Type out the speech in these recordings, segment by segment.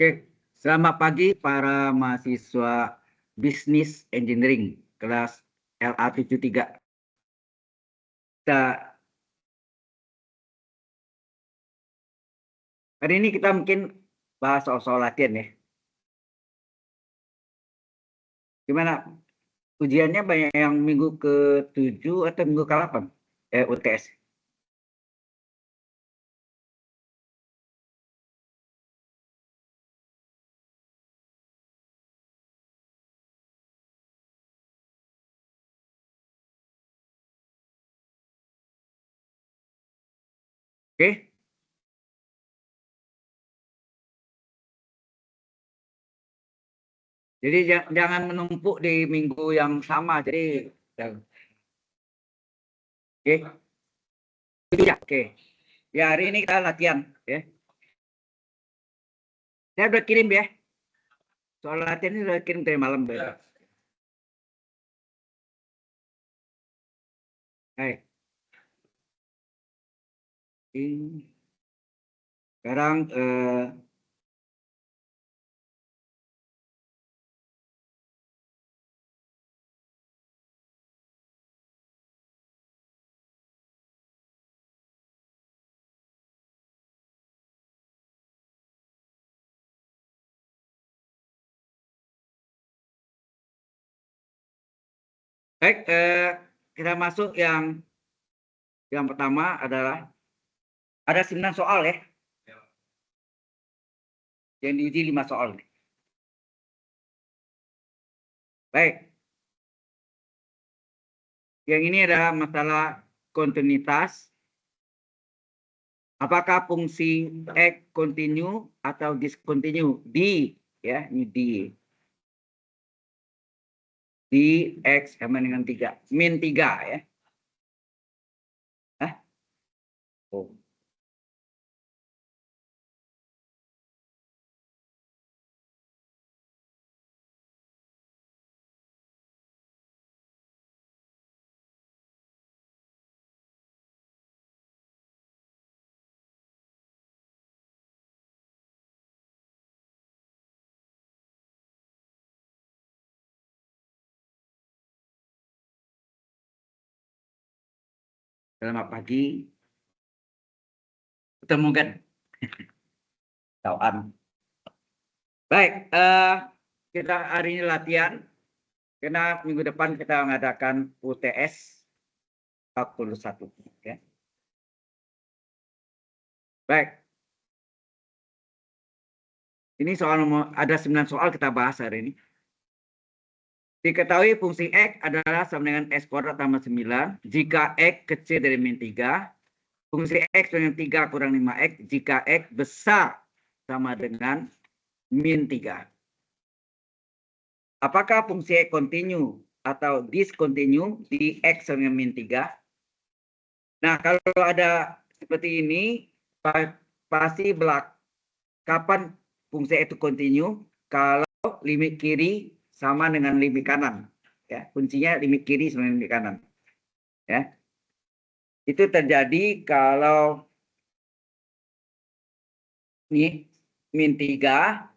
Oke, selamat pagi para mahasiswa Bisnis Engineering kelas LA73. Hari ini kita mungkin bahas soal latihan ya. Gimana? Ujiannya banyak yang minggu ke-7 atau minggu ke-8? UTS. Oke? Jadi jangan menumpuk di minggu yang sama. Jadi, oke? Ya, oke. Ya, hari ini kita latihan. Ya. Saya udah kirim ya. Soal latihan ini udah kirim dari malam. Ya. Baik. Sekarang baik, kita masuk yang pertama adalah ada 9 soal ya. Yang diuji 5 soal. Baik. Yang ini adalah masalah kontinuitas. Apakah fungsi X continue atau discontinue di ya, ini di X sama dengan 3, min 3 ya. Hah? Oh. Selamat pagi. Ketemu kan? Tauan. Baik, kita hari ini latihan. Karena minggu depan kita mengadakan UTS 41 ya. Baik. Ini soal ada 9 soal kita bahas hari ini. Diketahui fungsi X adalah sama dengan X kuadrat tambah 9 jika X kecil dari min 3. Fungsi X dengan 3 kurang 5X jika X besar sama dengan min 3. Apakah fungsi X continue atau discontinue di X sama dengan min 3? Nah, kalau ada seperti ini, pasti kapan fungsi X itu continue? Kalau limit kiri sama dengan limit kanan. Ya, kuncinya limit kiri sama limit kanan. Ya. Itu terjadi kalau ini min 3,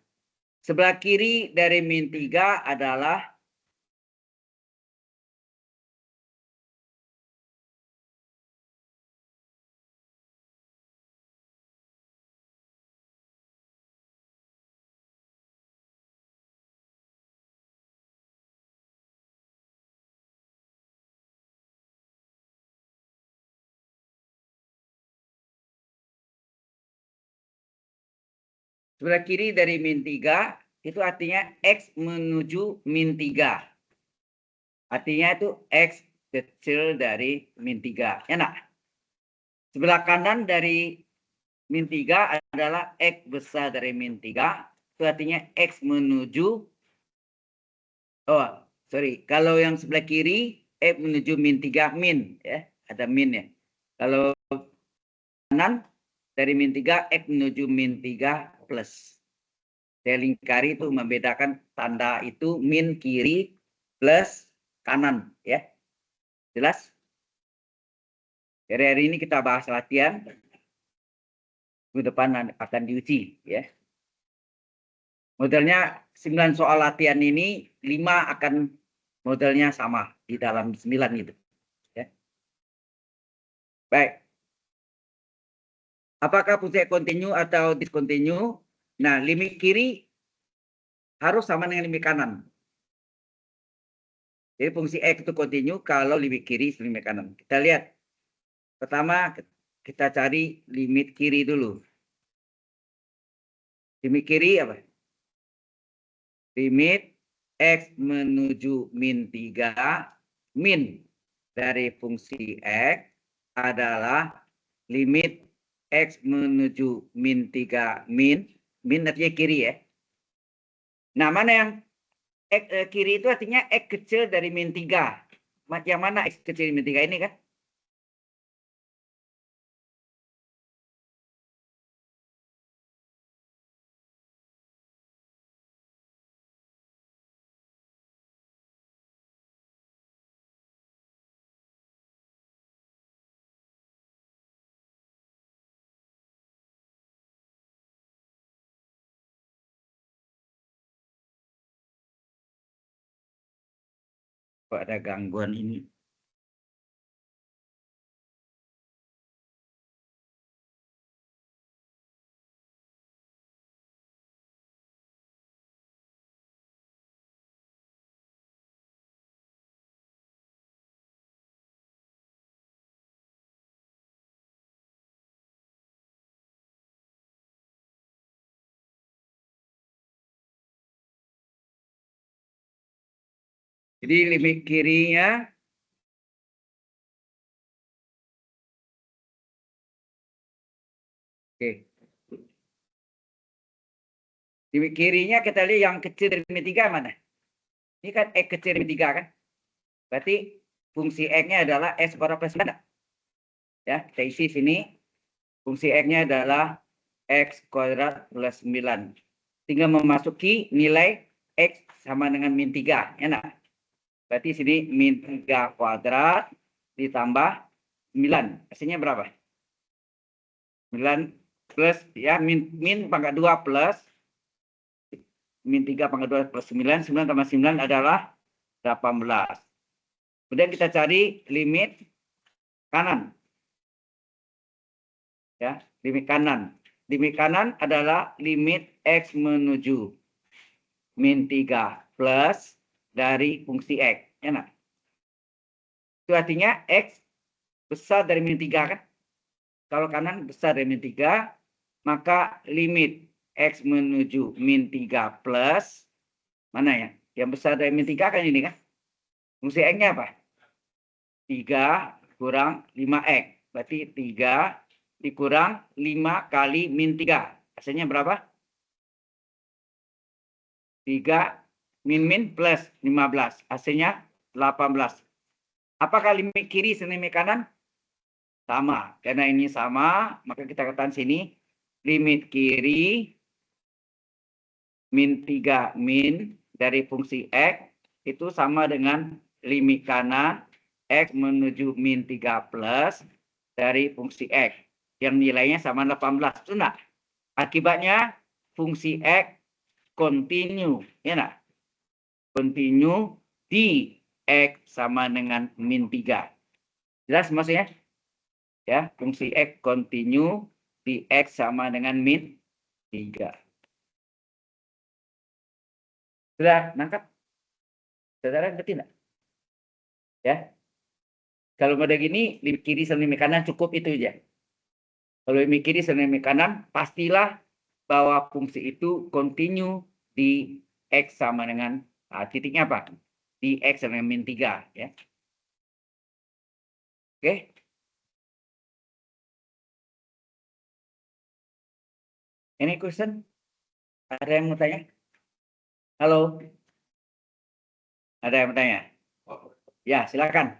sebelah kiri dari min 3 adalah sebelah kiri dari min 3 itu artinya X menuju min 3. Artinya itu X kecil dari min 3. Ya nak? Sebelah kanan dari min 3 adalah X besar dari min 3. Itu artinya X menuju, oh sorry, kalau yang sebelah kiri X menuju min 3 min ya, ada min ya. Kalau kanan dari min 3 X menuju min 3 plus. Saya lingkari itu membedakan tanda itu min kiri plus kanan ya. Jelas? Jadi hari ini kita bahas latihan. Minggu depan akan diuji ya. Modelnya 9 soal latihan ini 5 akan modelnya sama di dalam 9 itu. Ya. Baik. Apakah fungsi kontinu atau diskontinu? Nah, limit kiri harus sama dengan limit kanan. Jadi fungsi X itu kontinu kalau limit kiri limit kanan. Kita lihat. Pertama, kita cari limit kiri dulu. Limit kiri apa? Limit X menuju min 3 min dari fungsi X adalah limit X menuju min 3 min artinya kiri ya. Nah, mana yang X kiri itu artinya X kecil dari min 3. Yang mana X kecil dari min 3 ini kan? Kok ada gangguan ini? Jadi limit kirinya oke. Limit kirinya kita lihat yang kecil dari min 3 mana? Ini kan X kecil dari min 3 kan? Berarti fungsi X-nya adalah X kuadrat plus 9. Ya, kita isi sini. Fungsi X-nya adalah X kuadrat plus 9. Tinggal memasuki nilai X sama dengan min 3. Enak. Berarti sini min 3 kuadrat ditambah 9. Hasilnya berapa? 9 plus ya min pangkat 2 plus min 3 pangkat 2 plus 9. 9 tambah 9 adalah 18. Kemudian kita cari limit kanan. Ya, limit kanan. Limit kanan adalah limit X menuju min 3 plus dari fungsi X. Enak. Itu artinya X besar dari min 3 kan? Kalau kanan besar dari min 3, maka limit X menuju min 3 plus, mana ya? Yang besar dari min 3 kan ini kan? Fungsi X-nya apa? 3 kurang 5X. Berarti 3 dikurang 5 kali min 3. Hasilnya berapa? 3 min plus 15. Hasilnya 18. Apakah limit kiri sama limit kanan? Sama. Karena ini sama, maka kita katakan sini limit kiri min 3 min dari fungsi X itu sama dengan limit kanan X menuju min 3 plus dari fungsi X yang nilainya sama 18. Itu enggak? Akibatnya fungsi X continue, ya enggak? Continue di X sama dengan min 3. Jelas maksudnya? Ya, fungsi X continue di X sama dengan min 3. Sudah nangkap? Saudara ngerti enggak? Ya. Kalau model gini, limit kiri sama limit kanan cukup itu aja. Kalau limit kiri sama limit kanan, pastilah bahwa fungsi itu continue di X sama dengan titiknya apa? Di X sama dengan min 3. Ya. Oke. Any question? Ada yang mau tanya? Halo? Ada yang mau tanya? Ya, silakan.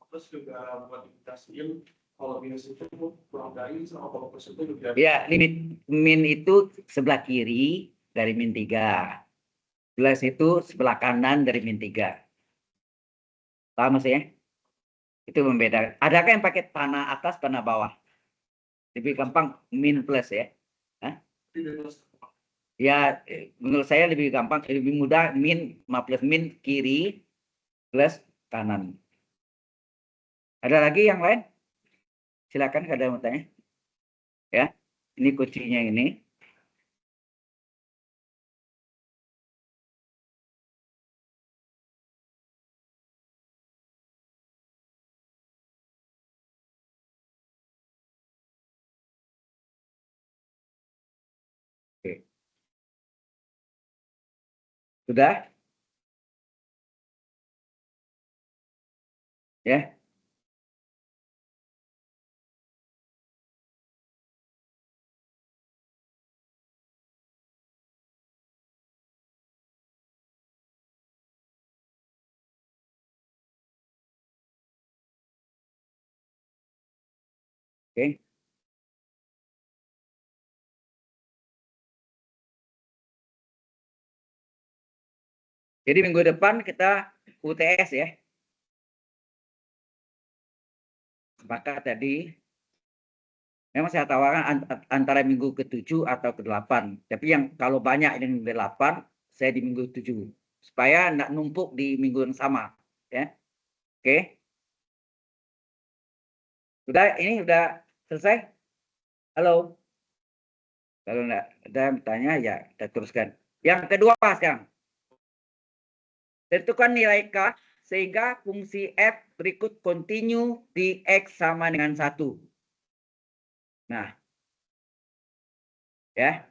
Terus juga buat dikasih kalau minus itu kurang dari sama kalau plus itu juga. Ya, limit min itu sebelah kiri dari min 3. Plus itu sebelah kanan dari min 3. Paham maksudnya? Itu membedakan. Adakah yang pakai panah atas, panah bawah? Lebih gampang min plus ya. Tidak plus. Ya, menurut saya lebih gampang, lebih mudah min plus min kiri plus kanan. Ada lagi yang lain? Silakan kalau ada yang mau tanya. Ya, ini kuncinya ini. Oke. Sudah? Ya. Oke. Jadi minggu depan kita UTS ya. Maka tadi memang saya tawarkan antara minggu ke-7 atau ke-8. Tapi yang kalau banyak yang ke-8, saya di minggu 7. Supaya tidak numpuk di minggu yang sama. Ya. Oke. Sudah, ini sudah selesai? Halo? Kalau enggak ada yang bertanya, ya kita teruskan. Yang kedua sekarang. Tentukan nilai K sehingga fungsi F berikut continue di X sama dengan 1. Nah, ya.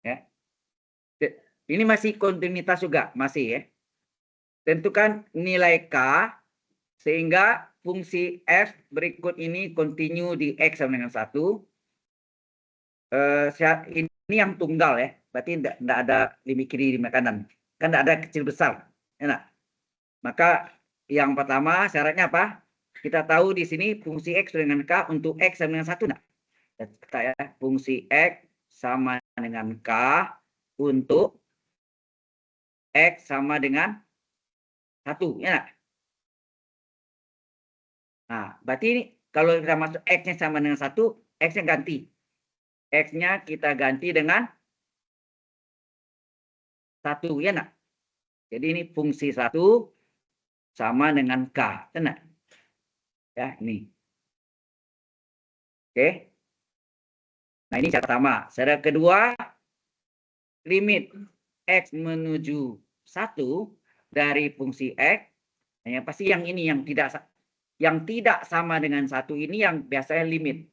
Ya. Ini masih kontinuitas juga, masih ya. Tentukan nilai K sehingga fungsi F berikut ini continue di X sama dengan 1. Ini yang tunggal ya, berarti tidak ada limit kiri limit kanan. Kan tidak ada kecil besar. Ya, maka yang pertama syaratnya apa? Kita tahu di sini fungsi X dengan K untuk X sama dengan 1. Nah, kita ya, fungsi X sama dengan K untuk X sama dengan 1. Ya, nah. Nah, berarti ini kalau kita masuk X-nya sama dengan 1, X-nya ganti. X-nya kita ganti dengan 1, ya nak. Jadi ini fungsi 1 sama dengan K. Nah, ya, ini. Oke. Nah, ini cara pertama. Cara kedua, limit X menuju 1 dari fungsi X. Yang pasti yang ini yang tidak sama dengan 1 ini yang biasanya limit.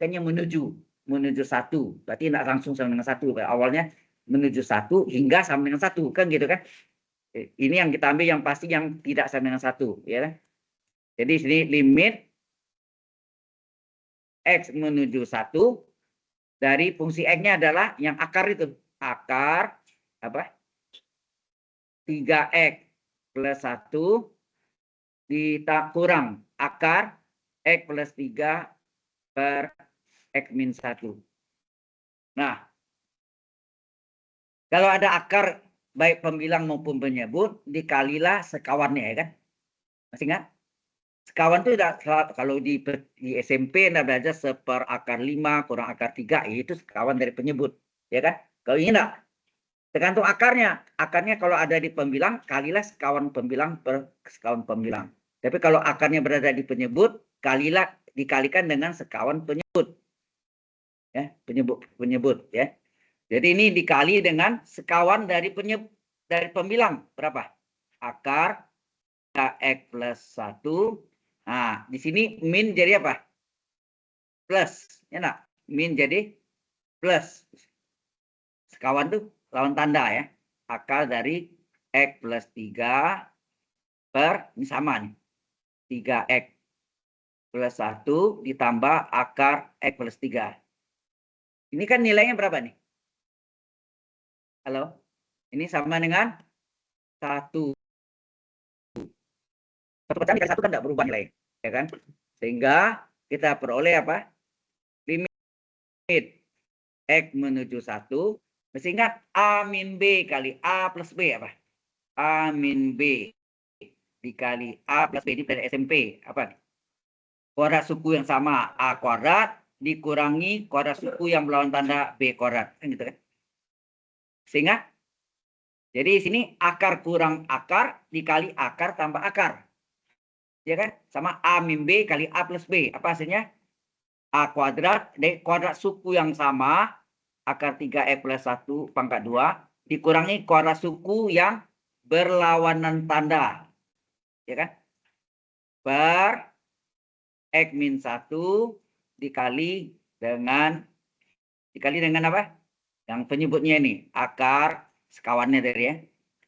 Hanya menuju 1. Berarti tidak langsung sama dengan 1. Awalnya menuju 1 hingga sama dengan 1. Kan gitu kan? Ini yang kita ambil yang pasti yang tidak sama dengan 1. Ya kan? Jadi sini limit X menuju 1 dari fungsi X-nya adalah yang akar itu. Akar apa? 3X plus 1 kurang akar X plus 3 per X min 1. Nah, kalau ada akar baik pembilang maupun penyebut, dikalilah sekawannya ya kan? Masih ingat? Sekawan itu kalau di SMP Anda belajar seper akar 5 kurang akar 3, itu sekawan dari penyebut. Ya kan? Kalau ini enggak, tergantung akarnya. Akarnya kalau ada di pembilang, kalilah sekawan pembilang per sekawan pembilang. Tapi kalau akarnya berada di penyebut, dikalikan dengan sekawan penyebut. Ya, penyebut ya. Jadi ini dikali dengan sekawan dari pembilang berapa? Akar X plus 1. Nah, di sini min jadi apa? Plus. Ya nak? Min jadi plus. Sekawan tuh lawan tanda ya. Akar dari X plus 3 per, ini sama nih. 3X plus 1 ditambah akar X plus 3. Ini kan nilainya berapa nih? Halo? Ini sama dengan 1. Satu pecahan dikali 1 kan tidak berubah nilai. Ya kan? Sehingga kita peroleh apa? Limit X menuju 1. Mesti ingat A min B kali A plus B apa? A min B dikali A plus B ini dari SMP. Apa? Kuadrat suku yang sama A kuadrat dikurangi kuadrat suku yang berlawan tanda B kuadrat. Kan gitu kan? Sehingga jadi sini akar kurang akar dikali akar tambah akar. Ya kan? Sama A min B kali A plus B. Apa hasilnya? A kuadrat dari kuadrat suku yang sama akar 3X plus 1 pangkat 2 dikurangi kuadrat suku yang berlawanan tanda. Ya kan? Per X min 1 dikali dengan apa? Yang penyebutnya ini akar sekawannya dari ya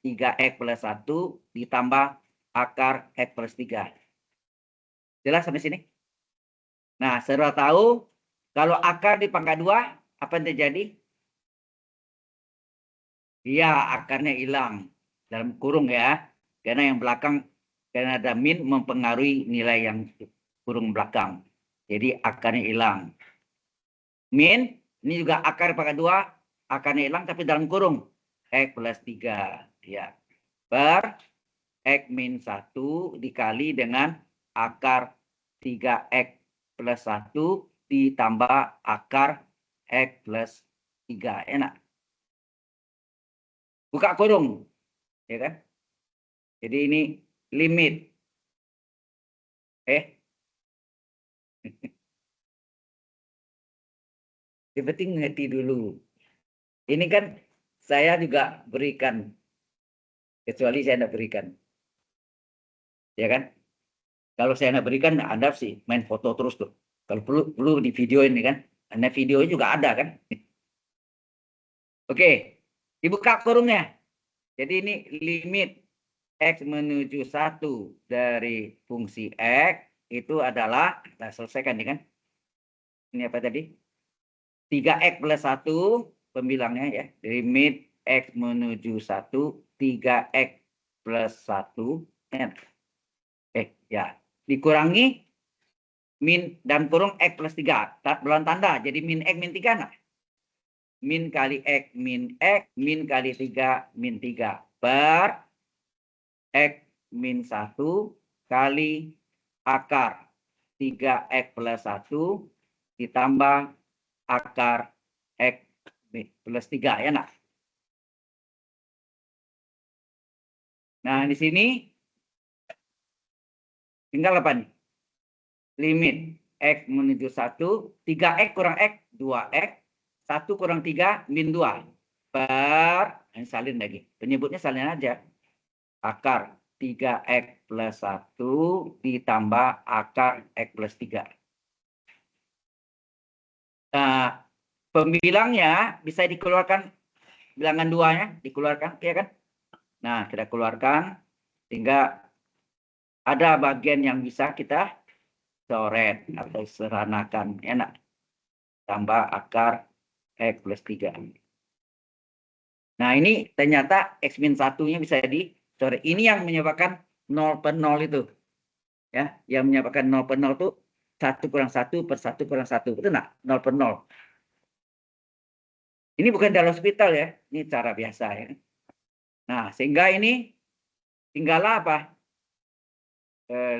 3X plus 1 ditambah akar X plus 3. Jelas sampai sini? Nah, saudara tahu kalau akar di pangkat 2 apa yang terjadi? Iya, akarnya hilang dalam kurung ya. Karena yang belakang karena ada min mempengaruhi nilai yang kurung belakang. Jadi akarnya hilang. Min ini juga akar pangkat 2 akarnya hilang tapi dalam kurung X plus 3 ya. Per X min 1 dikali dengan akar 3X plus 1 ditambah akar X plus 3. Enak. Buka kurung. Ya kan? Jadi ini limit. Yang penting ngerti dulu. Ini kan saya juga berikan. Kecuali saya tidak berikan. Ya kan? Kalau saya tidak berikan, Anda sih main foto terus tuh. Kalau perlu di video ini kan. Karena videonya juga ada kan. Oke. Dibuka kurungnya. Jadi ini limit X menuju 1 dari fungsi X itu adalah, kita selesaikan ini kan. Ini apa tadi? 3X plus 1 pembilangnya ya. Limit X menuju 1, 3X plus 1. Ya. Dikurangi min dan kurung X plus 3. Berlawan tanda. Jadi min X min 3. Nah. Min kali X, min kali 3, min 3. Per X min 1 kali akar 3X plus 1 ditambah akar X plus 3 ya nak. Nah di sini tinggal apa nih? Limit X menuju 1, 3X kurang X, 2X, 1 kurang 3, min 2. Per, ini salin lagi. Penyebutnya salin aja. Akar 3X plus 1 ditambah akar X plus 3. Nah, pembilangnya bisa dikeluarkan, bilangan 2-nya dikeluarkan, ya kan? Nah, kita keluarkan, sehingga ada bagian yang bisa kita coret atau seranakan. Enak. Tambah akar X plus 3. Nah, ini ternyata X min 1-nya bisa dicoret. Ini yang menyebabkan 0 per 0 itu. Ya, yang menyebabkan 0 per 0 itu 1 kurang 1 per 1 kurang 1. Betul nggak? 0 per 0. Ini bukan dalam hospital ya. Ini cara biasa ya. Nah, sehingga ini tinggallah apa?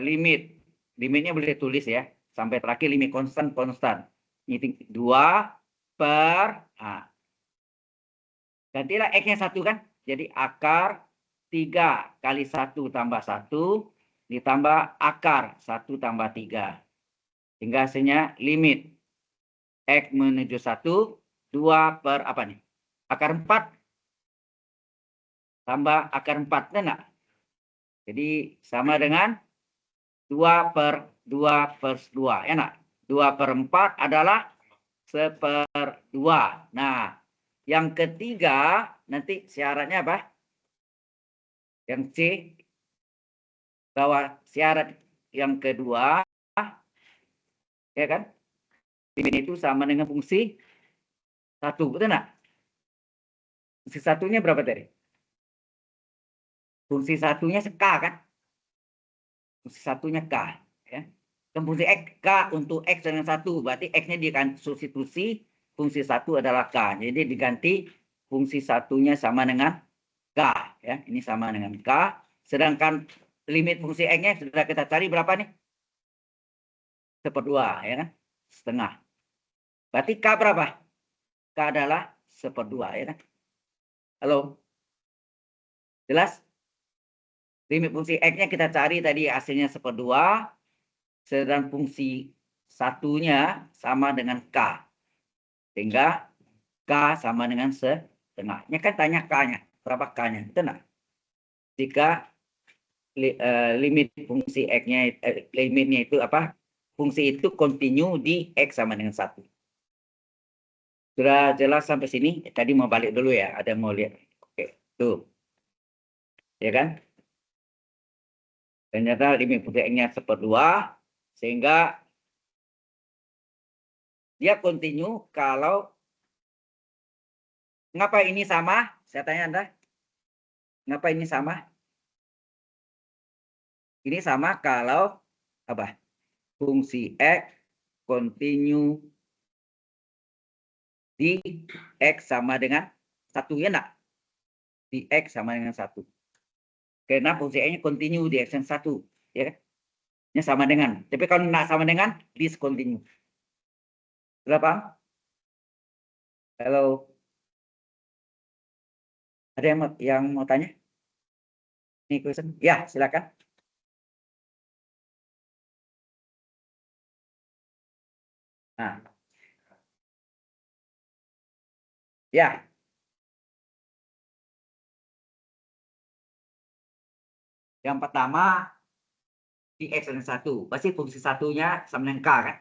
Limit. Limitnya boleh tulis ya. Sampai terakhir limit konstan. Ini 2 per. Nah. Gantilah X-nya 1 kan. Jadi akar 3 kali 1 tambah 1 ditambah akar 1 tambah 3. Hingga hasilnya limit X menuju 1, 2 per apa nih? Akar 4 tambah akar 4. Enggak? Jadi sama dengan 2 per 2 per 2. Enak? 2 per 4 adalah 1/2. Nah, yang ketiga nanti syaratnya apa? Yang C. Bahwa syarat yang kedua, ya kan? Limit itu sama dengan fungsi 1. Betul enggak? Fungsi 1-nya berapa tadi? Fungsi 1-nya K kan? Fungsi 1-nya K. Ya. Dan fungsi X, K untuk X dengan 1. Berarti X-nya diganti substitusi, fungsi 1 adalah K. Jadi diganti fungsi 1-nya sama dengan K. Ya. Ini sama dengan K. Sedangkan limit fungsi X-nya sudah kita cari berapa nih? 1/2, ya kan? Setengah. Berarti K berapa? K adalah 1/2, ya kan? Halo? Jelas? Limit fungsi X-nya kita cari tadi hasilnya 1/2, sedang fungsi satunya sama dengan K. Sehingga K sama dengan setengah. Ini kan tanya K-nya. Berapa K-nya? Itu enggak? Jika limit fungsi X-nya, limitnya itu apa? Fungsi itu continue di X sama dengan 1. Sudah jelas sampai sini? Tadi mau balik dulu ya. Ada mau lihat. Oke, tuh. Ya kan? Ternyata limit fungsi X-nya 1/2. Sehingga dia continue kalau ngapa ini sama? Saya tanya Anda. Ngapa ini sama? Ini sama kalau apa? Fungsi X continue di X sama dengan 1, ya enggak? Di X sama dengan 1. Karena fungsi X-nya continue di X yang 1, ya kan? Ini sama dengan. Tapi kalau enggak sama dengan, discontinue. Sudah paham? Halo? Ada yang mau tanya? Ini question? Ya, silakan. Nah. Ya. Yang pertama, di X dengan 1. Pasti fungsi satunya sama dengan K, kan?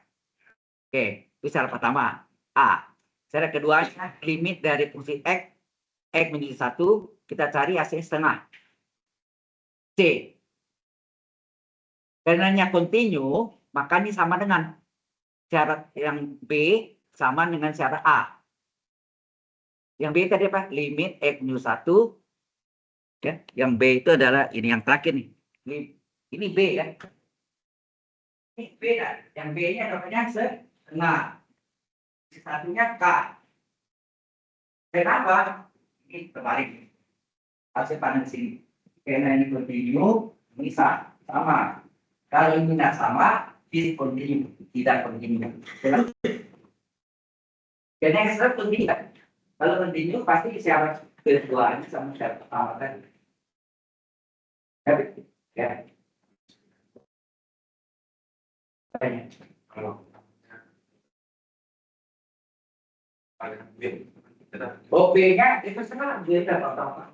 Oke, itu cara pertama. A. Cara kedua, limit dari fungsi X menjadi 1, kita cari hasil setengah. C. Karenanya continue, maka ini sama dengan syarat yang B sama dengan syarat A. Yang B tadi apa? Limit X menuju 1. Ya, yang B itu adalah ini yang terakhir nih. Ini B kan? Ini B kan? Yang B-nya namanya setengah. Satunya K. Kenapa? Ini terbalik. Hasil pandang sini. Karena ini continue, ini sama. Kalau ini tidak sama, discontinue, tidak continue. Karena yang syarat continue kan? Kalau continue pasti syarat keduanya sama syarat pertama tadi. Ya. Tanya. Kalau oh, B-nya itu sekarang beda pertama.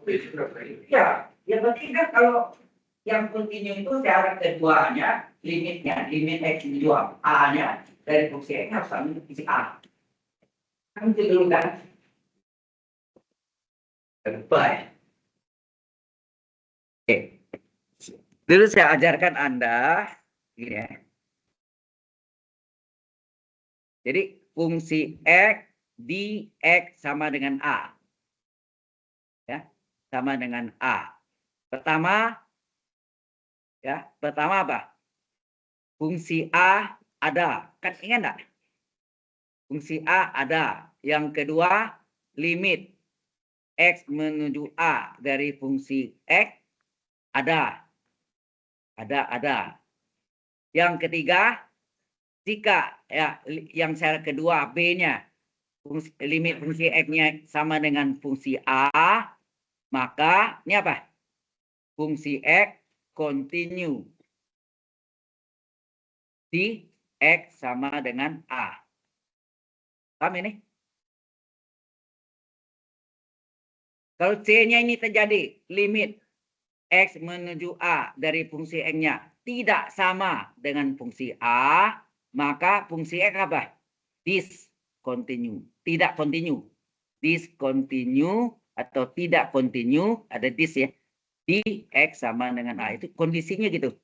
Ya, yang penting kan kalau yang continue itu syarat keduanya, limitnya, limit X menuju A-nya dari fungsi X harus sama dengan fungsi A. Kan itu dulu kan? Baik. Oke. Dulu saya ajarkan Anda, gini ya. Jadi fungsi X di X sama dengan A. Ya, sama dengan A. Pertama, ya, pertama apa? Fungsi A ada. Kan ingat enggak? Fungsi A ada. Yang kedua, limit X menuju A dari fungsi X ada. Ada. Yang ketiga, jika ya yang syarat kedua B-nya limit fungsi X-nya sama dengan fungsi A, maka ini apa? Fungsi X continue di X sama dengan A. Paham ini? Kalau C-nya ini terjadi limit X menuju A dari fungsi X-nya tidak sama dengan fungsi A, maka fungsi X apa? Discontinue. Tidak continue. Discontinue atau tidak continue, ada dis ya. Di X sama dengan A. Itu kondisinya gitu.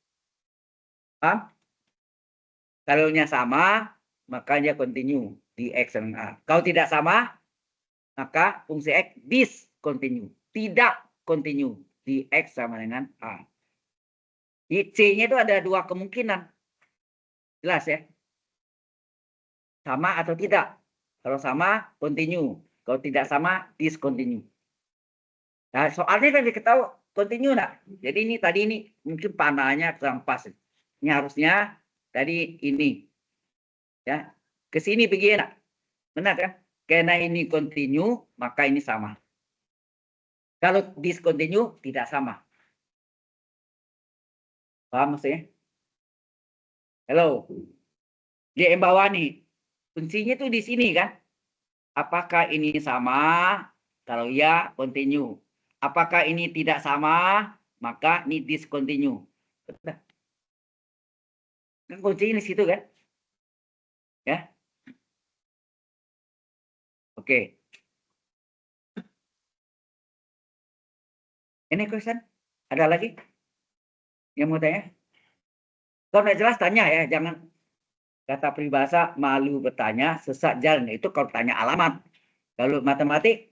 Paham? Kalau nya sama, maka dia continue di X sama A. Kalau tidak sama, maka fungsi X discontinue. Tidak continue di X sama dengan A. Di C-nya itu ada dua kemungkinan. Jelas ya? Sama atau tidak. Kalau sama, continue. Kalau tidak sama, discontinue. Nah, soalnya kan diketahui continue nak. Jadi ini tadi ini mungkin panahnya kurang pas. Ini harusnya tadi ini. Ya. Ke sini pergi nak. Benar kan? Karena ini continue, maka ini sama. Kalau discontinue, tidak sama. Paham maksudnya? Halo. Dia yang bawah nih. Kuncinya tuh di sini kan. Apakah ini sama? Kalau ya, continue. Apakah ini tidak sama? Maka ini discontinue. Kan kuncinya di situ kan? Ya. Oke. Ini question? Ada lagi yang mau tanya? Kalau nggak jelas tanya ya, jangan kata peribahasa malu bertanya, sesat jalan. Itu kalau tanya alamat. Kalau matematik,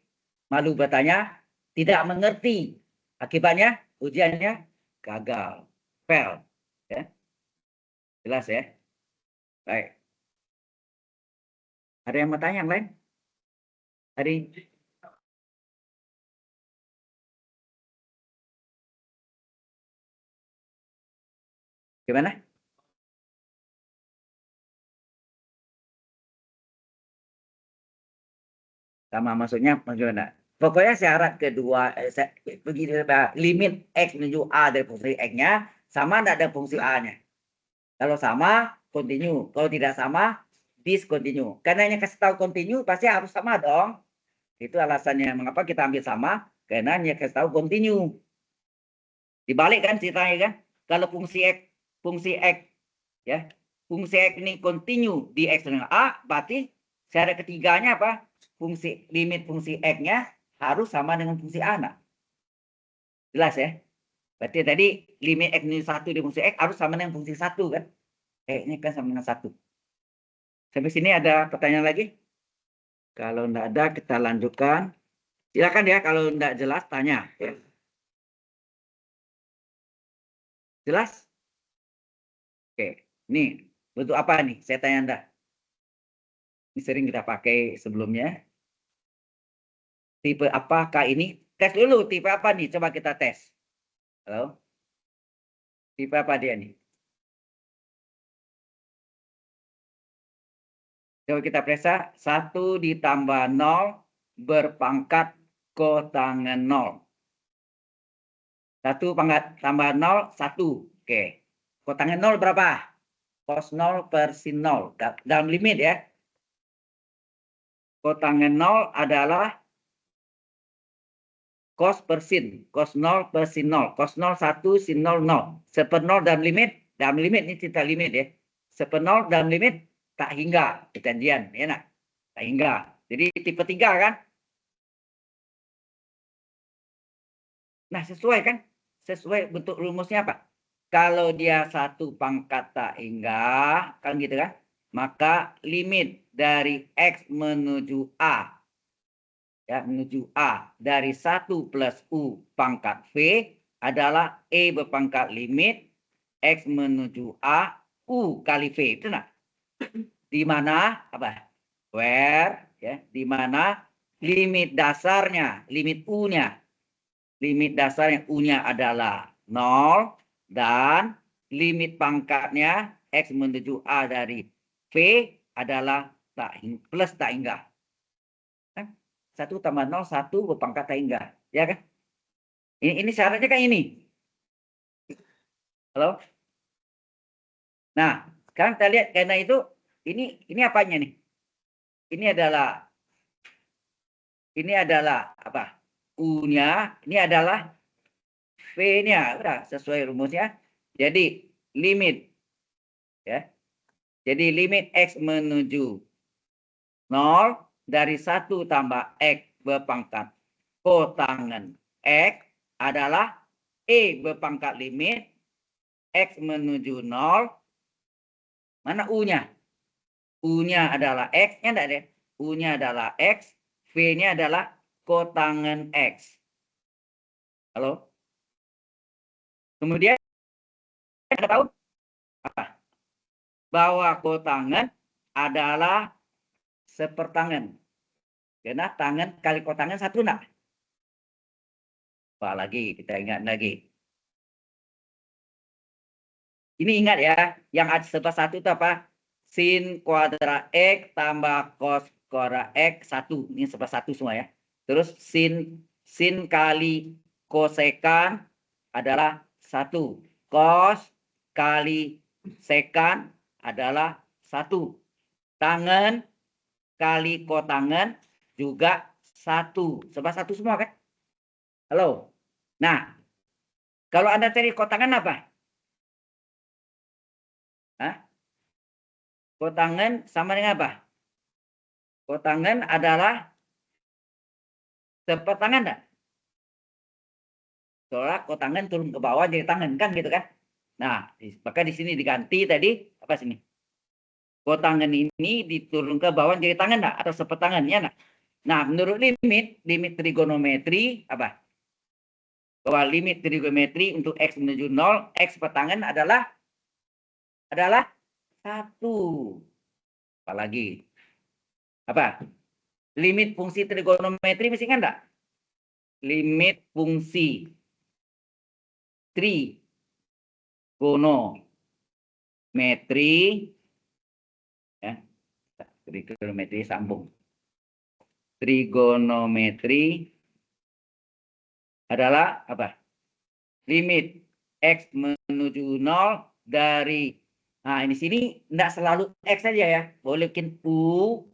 malu bertanya, tidak mengerti. Akibatnya ujiannya gagal, fail. Ya. Jelas ya? Baik. Ada yang mau tanya yang lain? Tadi gimana? Sama maksudnya bagaimana? Pokoknya syarat kedua, begini, limit X menuju A dari fungsi X-nya, sama tidak ada fungsi A-nya. Kalau sama, continue. Kalau tidak sama, discontinue. Karena yang kasih tahu continue, pasti harus sama dong. Itu alasannya mengapa kita ambil sama, karena yang kasih tahu continue. Dibalik kan ceritanya kan? Kalau fungsi X, ya, fungsi X ini continue di X dengan A, berarti syarat ketiganya apa? Fungsi limit fungsi X-nya harus sama dengan fungsi A. Nah. Jelas ya? Berarti tadi limit X minus 1 di fungsi X harus sama dengan fungsi 1 kan? Ini kan sama dengan 1. Sampai sini ada pertanyaan lagi? Kalau enggak ada, kita lanjutkan. Silakan ya, kalau enggak jelas, tanya. Ya. Jelas? Oke, ini bentuk apa nih? Saya tanya Anda. Ini sering kita pakai sebelumnya. Tipe apakah ini? Tes dulu, tipe apa nih? Coba kita tes. Halo? Tipe apa dia nih? Coba kita periksa. 1 ditambah 0 berpangkat kotangan 0. 1 pangkat tambah 0, 1. Oke. Kotangan 0 berapa? Cos 0 per sin 0. Dalam limit ya. Kotangan 0 adalah cos per sin. Cos 0 per sin 0. Cos 0, 1, sin 0, 0. Seper 0 dalam limit. Dalam limit, ini cerita limit ya. Seper 0 dalam limit, tak hingga. Perjanjian. Ya nak? Tak hingga. Jadi tipe 3 kan? Nah, sesuai kan? Sesuai bentuk rumusnya apa? Kalau dia 1 pangkat tak hingga, kan gitu kan? Maka limit dari X menuju A, ya, menuju A dari 1 plus U pangkat V adalah E berpangkat limit X menuju A, U kali V. Itu nah. Di mana apa? Where, ya, di mana limit dasarnya, limit U-nya. Limit dasarnya U-nya adalah 0 dan limit pangkatnya X menuju A dari V adalah plus tak hingga. Kan? 1 tambah 0, 1 berpangkat tak hingga. Ya kan? Ini syaratnya kan ini. Halo? Nah, sekarang kita lihat karena itu ini apanya nih? Ini adalah apa? U-nya, ini adalah V-nya. Udah sesuai rumusnya. Jadi limit, ya. Jadi limit X menuju 0 dari 1 tambah X berpangkat kotangan X adalah E berpangkat limit X menuju 0. Mana U-nya? U-nya adalah X-nya enggak deh? U-nya adalah X, V-nya adalah kotangan X. Halo? Kemudian Anda tahu apa? Bahwa kotangan adalah sepertangan. Karena tangan kali kotangan 1 enggak? Apa lagi? Kita ingat lagi. Ini ingat ya, yang sebab 1 itu apa? Sin kuadrat X tambah cos kuadrat X 1. Ini sebab 1 semua ya. Terus sin kali kosekan adalah 1. Cos kali sekan adalah 1. Tangen kali kotangen juga 1. Sebab 1 semua kan? Halo. Nah, kalau Anda cari kotangen apa? Hah? Kotangen sama dengan apa? Kotangen adalah sepertangan enggak? Soalnya kotangen turun ke bawah jadi tangan kan gitu kan? Nah, maka di sini diganti tadi apa sini? Kotangen ini diturun ke bawah jadi tangan enggak? Atau sepertangan ya enggak? Nah, menurut limit trigonometri apa? Bahwa limit trigonometri untuk X menuju 0, X sepertangan adalah 1. Apalagi? Apa? Limit fungsi trigonometri masih ingat enggak? Limit fungsi trigonometri ya, trigonometri sambung. Trigonometri adalah apa? Limit X menuju 0 dari, nah ini sini enggak selalu X saja ya, boleh bikin U,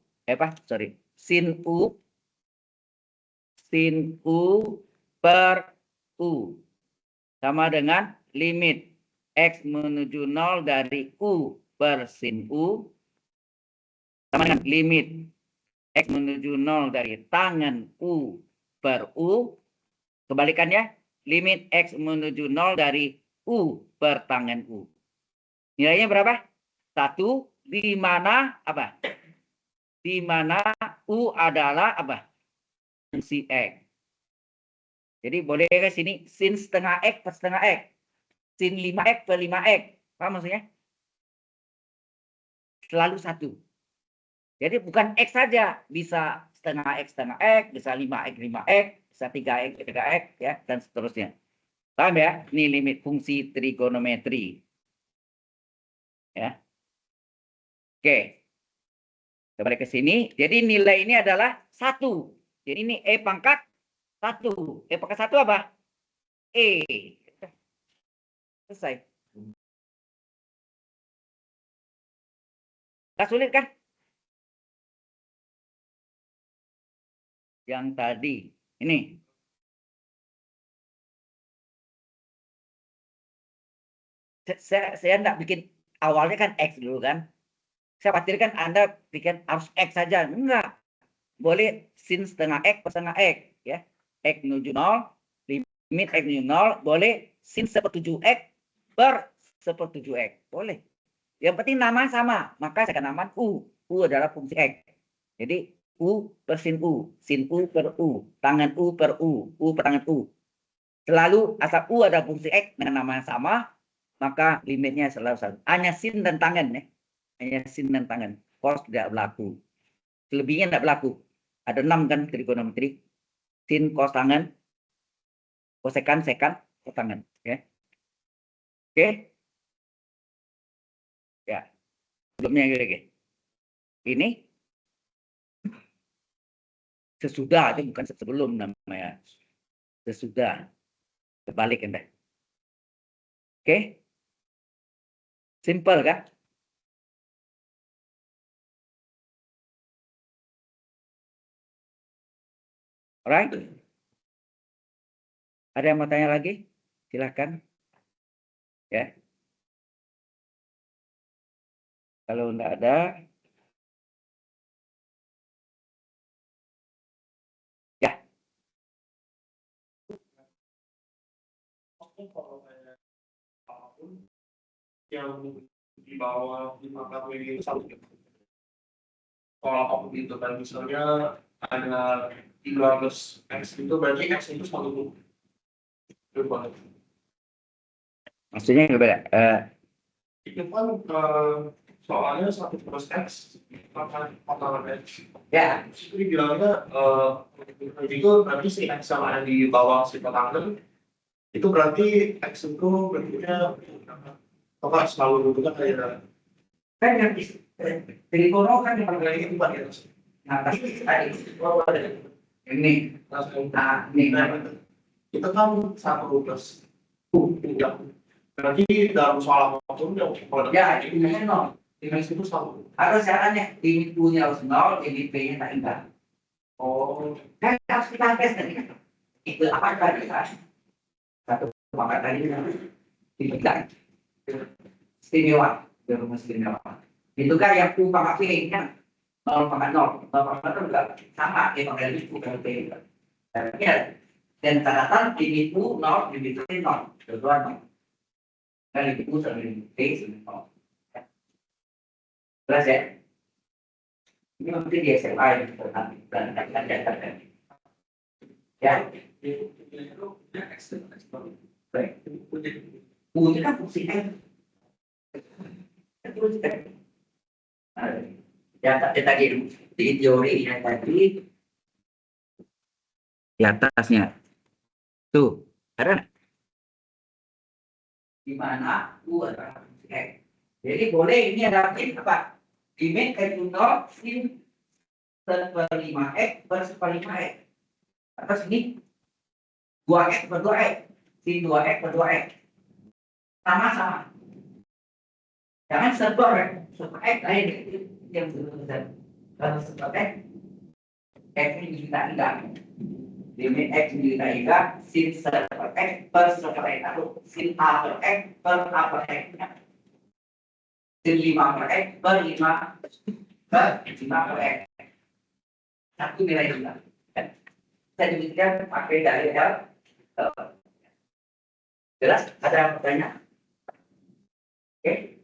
sin U per U sama dengan limit X menuju 0 dari U per sin U sama dengan limit X menuju 0 dari tangen U per U. Kebalikannya, limit X menuju 0 dari U per tangen U. Nilainya berapa? 1, di mana apa? Di mana U adalah apa? Fungsi X. Jadi boleh ke sini sin setengah X per setengah X. Sin 5X per 5X. Paham maksudnya? Selalu 1. Jadi bukan X saja. Bisa setengah X, bisa 5X, 5X, bisa 3X, 3X, ya, dan seterusnya. Paham ya? Ini limit fungsi trigonometri. Ya. Oke. Kembali ke sini. Jadi nilai ini adalah 1. Jadi ini E pangkat 1. E pangkat 1 apa? E. Selesai. Gak sulit kan? Yang tadi. Ini. Saya enggak bikin awalnya kan X dulu kan. Saya khawatirkan Anda bikin harus X saja. Enggak. Boleh sin setengah X per setengah X. Ya. X menuju 0. Limit X menuju 0. Boleh sin 1/7 X per 1/7 X. Boleh. Yang penting nama sama. Maka saya akan namakan U. U adalah fungsi X. Jadi U per sin U. Sin U per U. Tangan U per U. U per tangan U. Selalu asal U ada fungsi X dengan nama yang sama, maka limitnya selalu sama. Hanya sin dan tangan ya. Hanya sin dan tangan. Cos tidak berlaku. Selebihnya tidak berlaku. Ada 6 kan trigonometri. Sin, cos tangan, kosekan, sekan, cos tangan. Ya. Oke. Ya. Sebelumnya lagi. Ini sesudah, itu bukan sebelum namanya. Sesudah. Kebalik Anda. Oke. Simple kan? Alright. Ada yang mau tanya lagi? Silakan. Ya. Kalau enggak ada, ya. Kalau kayak apapun yang di bawah 5 kW itu satu. Kalau apapun itu kan misalnya ada 300 X itu berarti X itu 1. Itu banget. Maksudnya gimana? Itu kan soalnya 1 plus X pangkalan X. Ya, Itu dibilangnya itu berarti si X yang ada di bawah si pangkalan itu berarti X itu bentuknya apa selalu bentuknya kayak kan yang Trigono kan yang kayak gitu Pak ya. nah tadi ini Langsung nah ini kita kan 1 plus ya. Berarti dalam soal apapun yang kalau ya ini nol. X itu selalu. Atau syaratnya limit U-nya harus nol, limit P-nya tak ingat. Oh, Kan harus kita tes tadi. Itu apa tadi kan? Satu pangkat tadi tidak istimewa, berumus istimewa. Itu kan yang U pangkat P-nya 0,0, 0,0 juga sama, ya pangkat itu bukan P. Ya, dan catatan limit U 0, limit P 0, kedua 0. Dan limit U sama limit P sama 0. Jelas ya? Ini mungkin di SMA yang terkait. Ya, punya kan fungsi F. Ya, tadi di teori yang tadi di atasnya. Tuh, ada di mana U adalah fungsi F. Jadi boleh ini ada apa? Limit X to 0 sin 1/5X per 1/5X. Atau sini 2X per 2X. Sin 2X per 2X. Sama-sama. Jangan serba X lain yang berbeda. Kalau serba X ini kita ingat. Limit X menjadi tiga, sin serba X per serba X. Atau sin A per X per A per X. Sin 5 per X per 5 per X. Satu nilai juga. Saya demikian pakai dari L. Jelas? Ada pertanyaan? Oke.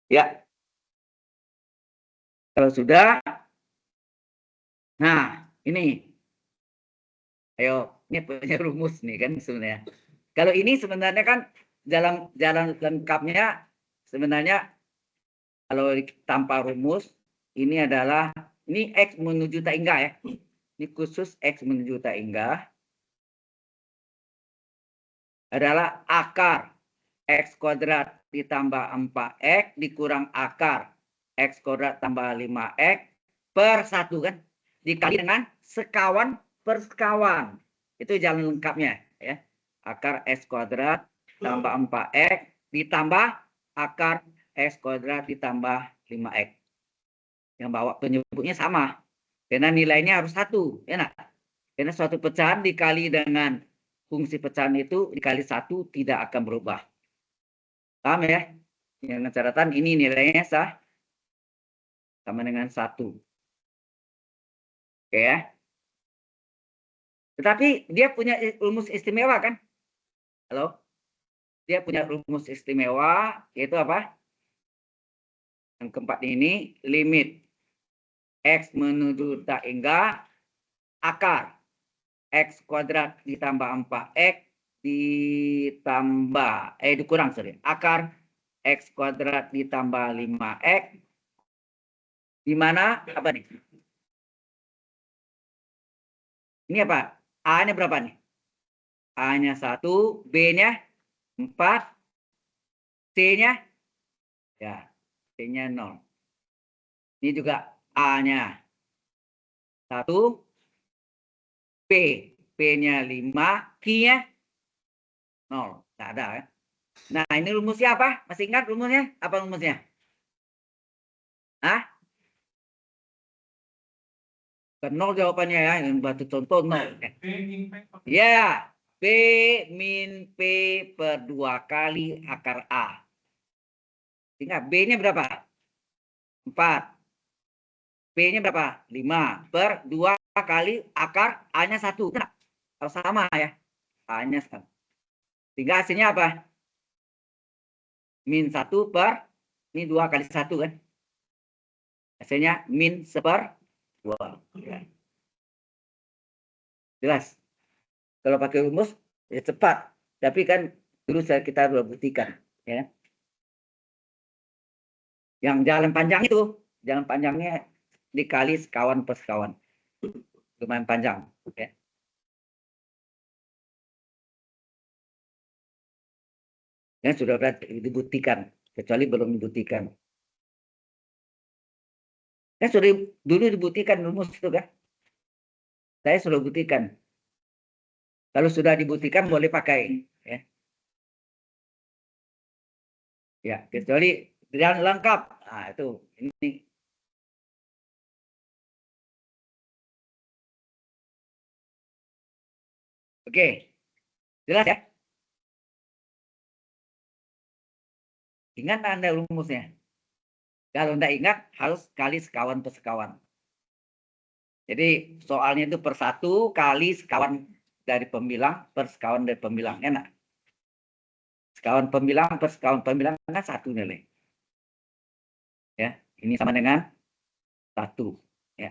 Ya. Kalau sudah, nah ini. Ayo, ini punya rumus nih kan sebenarnya. Kalau ini sebenarnya kan jalan lengkapnya sebenarnya kalau tanpa rumus ini adalah ini X menuju tak hingga ya. Ini khusus X menuju tak hingga adalah akar X kuadrat ditambah 4X dikurang akar X kuadrat tambah 5X per 1 kan. Dikali dengan sekawan per sekawan. Itu jalan lengkapnya ya. Akar X kuadrat tambah 4X ditambah akar X kuadrat ditambah 5X. Yang bawa penyebutnya sama. Karena nilainya harus 1. Ya nah? Karena suatu pecahan dikali dengan fungsi pecahan itu dikali 1 tidak akan berubah. Paham ya? Dengan catatan ini nilainya sama dengan 1. Oke ya. Tetapi dia punya rumus istimewa kan? Halo? Dia punya rumus istimewa yaitu apa? Yang keempat ini limit X menuju tak hingga akar X kuadrat ditambah 4X ditambah dikurang akar X kuadrat ditambah 5X di mana apa nih? Ini apa? A-nya berapa nih? A-nya 1, B-nya 4, C-nya ya, C-nya 0. Ini juga A-nya 1, P, P-nya 5, Q-nya 0. Nggak ada ya. Nah, ini rumusnya apa? Masih ingat rumusnya? Apa rumusnya? Hah? Ke 0 jawabannya ya, yang batu contoh 0. Ya, P min P per 2 kali akar A. Ingat, B-nya berapa? 4. P-nya berapa? 5 per 2 kali akar A-nya 1. Nah, kalau sama ya. A-nya 1. Sehingga hasilnya apa? Min 1 per, ini 2 kali 1 kan. Hasilnya min 1/2. Ya. Jelas? Kalau pakai rumus, ya cepat. Tapi kan dulu kita sudah buktikan. Ya. Yang jalan panjang itu, jalan panjangnya dikali sekawan per sekawan. Lumayan panjang. Ya. Yang sudah dibuktikan, kecuali belum dibuktikan. Kan sudah dulu dibuktikan rumus itu kan. Saya sudah buktikan. Kalau sudah dibuktikan boleh pakai. Ya, ya kecuali yang lengkap. Nah, itu ini. Oke, jelas ya? Ingat Anda rumusnya? Kalau Anda ingat, harus kali sekawan per sekawan. Jadi soalnya itu per 1 kali sekawan dari pembilang per sekawan dari pembilang. Enak. Sekawan pembilang per sekawan pembilang kan 1 nilai. Ya, ini sama dengan 1. Ya.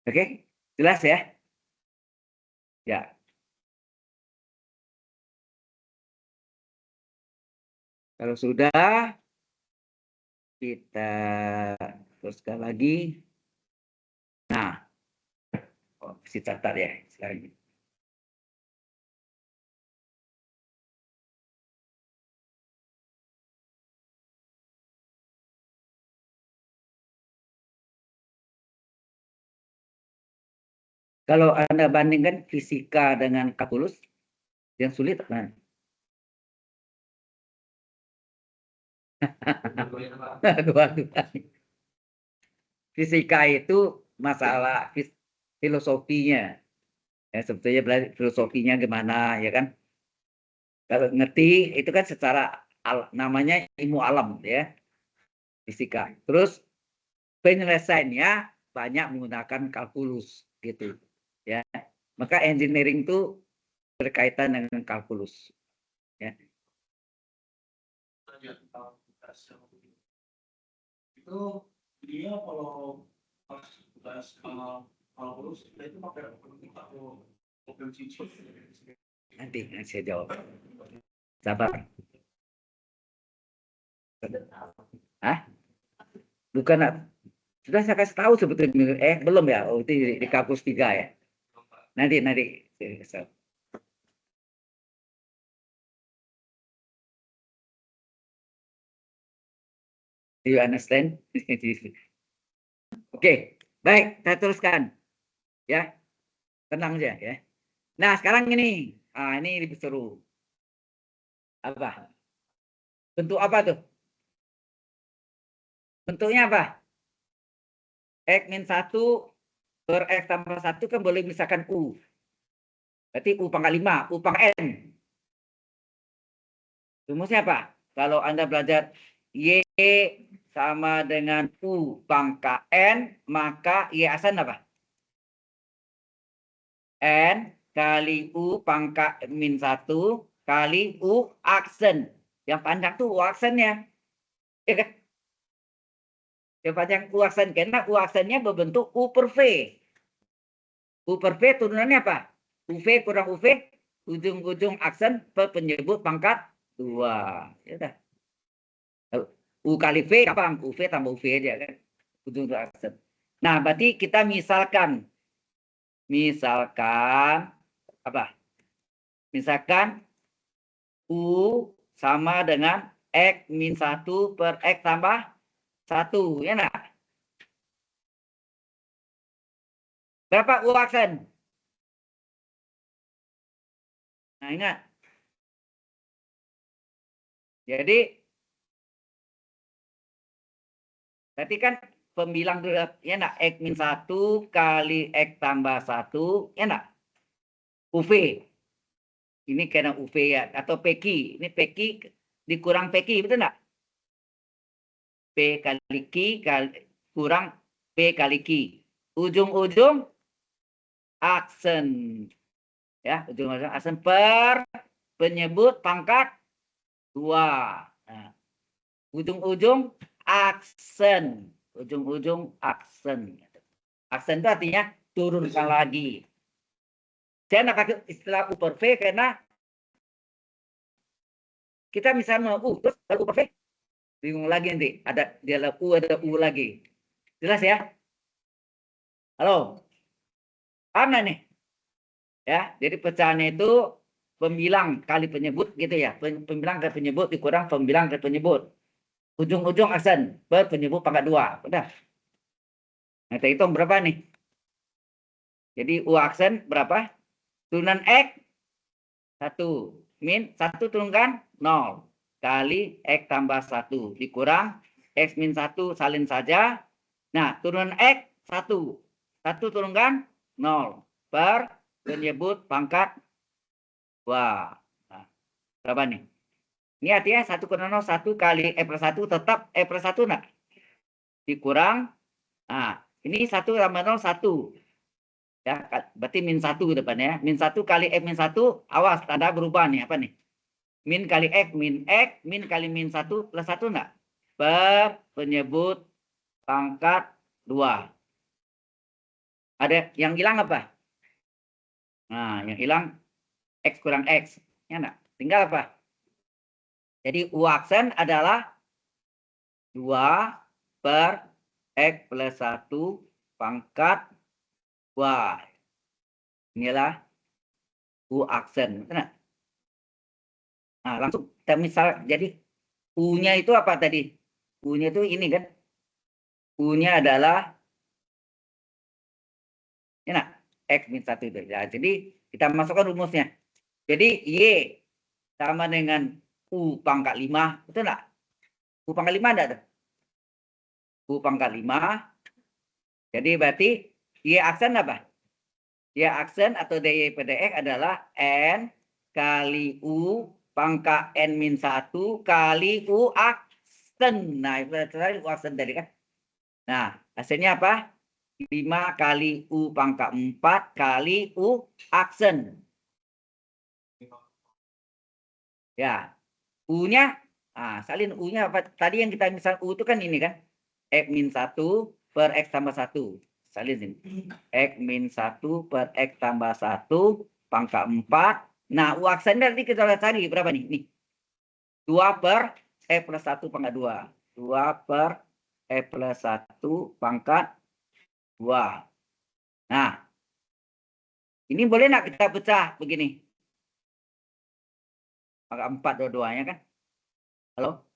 Oke, jelas ya? Ya. Kalau sudah, kita teruskan lagi. Nah, mesti catat ya sekarang ini. Kalau Anda bandingkan fisika dengan kalkulus, yang sulit mana? Dua-duanya. Fisika itu masalah filosofinya. Ya, sebetulnya belajar filosofinya gimana, ya kan? Kalau ngerti itu kan secara namanya ilmu alam, ya, fisika. Terus penyelesaiannya banyak menggunakan kalkulus, gitu, ya. Maka engineering itu berkaitan dengan kalkulus, ya. Itu dia kalau pas tugas kalkulus itu pakai open cici. Nanti saya jawab. Sabar. Hah? Bukan, sudah saya kasih tahu sebetulnya. Belum ya? Oh, itu di kalkulus 3 ya. Nanti. Do you understand? Oke, baik, saya teruskan. Ya, tenang aja ya. Nah, sekarang ini. Ini lebih seru. Apa? Bentuk apa tuh? Bentuknya apa? X min 1 per X tambah 1 kan boleh misalkan U. Berarti U pangkat 5, U pangkat N. Rumusnya apa? Kalau Anda belajar Y sama dengan U pangkat N, maka Y aksen apa? N kali U pangkat min 1 kali U aksen. Yang panjang tuh U aksennya. Ya kan? Yang panjang U aksen. Karena U aksennya berbentuk U per V. U per V turunannya apa? UV kurang UV, ujung-ujung aksen per penyebut pangkat 2. Ya udah. U kali V gampang, UV tambah UV aja kan. Ujung aksen. Nah, berarti kita misalkan apa? Misalkan U sama dengan X min 1 per X tambah 1. Ya enggak? Berapa U aksen? Nah, ingat. Jadi, berarti kan pembilang dulu, ya enggak? X min 1 kali X tambah 1, ya enggak? UV. Ini karena UV ya, atau PQ. Ini PQ dikurang PQ, betul enggak? P kali Q kurang P kali Q. Ujung-ujung aksen. Ya, ujung-ujung aksen per penyebut pangkat 2. Nah, ujung-ujung aksen. Ujung-ujung aksen. Aksen itu artinya turunkan lagi. Saya nak pakai istilah U per V karena kita misalnya U, terus kalau U per V Bingung lagi nanti. Ada ada U lagi. Jelas ya? Halo? Paham nggak nih? Ya, jadi pecahannya itu pembilang kali penyebut gitu ya. Pembilang kali penyebut dikurang pembilang kali penyebut. Ujung-ujung aksen penyebut pangkat 2. Udah. Nah, kita hitung berapa nih? Jadi U aksen berapa? Turunan X 1. Min 1 turunkan 0. Kali X tambah 1. Dikurang X min 1 salin saja. Nah, turunan X 1. 1 turunkan 0. Per penyebut pangkat 2. Nah, berapa nih? Ini artinya 1 kurang 0, 1 kali E plus 1 tetap E plus 1 enggak? Dikurang. Nah, ini 1 tambah 0, 1. Ya, berarti min 1 depannya. Min 1 kali X min 1, awas, tanda berubah nih. Apa nih? Min kali X, min kali min 1 plus 1 enggak? Per penyebut pangkat 2. Ada yang hilang apa? Nah, yang hilang X kurang X. Ya enggak? Tinggal apa? Jadi U aksen adalah 2 per X plus 1 pangkat 2. Inilah U aksen. Nah, langsung kita misal, jadi U-nya itu apa tadi? U-nya itu ini kan. U-nya adalah ya, X min 1 itu. Ya, jadi kita masukkan rumusnya. Jadi Y sama dengan U pangkat 5. Betul enggak? U pangkat 5 enggak ada? U pangkat 5. Jadi berarti Y aksen apa? Y aksen atau DY per DX adalah N kali U pangkat N min 1 kali U aksen. Nah, itu tadi U aksen tadi kan. Nah, hasilnya apa? 5 kali U pangkat 4 kali U aksen. Ya, U-nya, salin U-nya apa? Tadi yang kita misal U itu kan ini kan. X min 1 per X tambah 1. Salin sini. X min 1 per X tambah 1 pangkat 4. Nah, U aksen nanti kita lihat cari berapa nih? Nih. 2 per X plus 1 pangkat 2. 2 per X plus 1 pangkat 2. Nah, ini boleh nggak kita pecah begini? Pangkat 4 dua-duanya kan? Halo?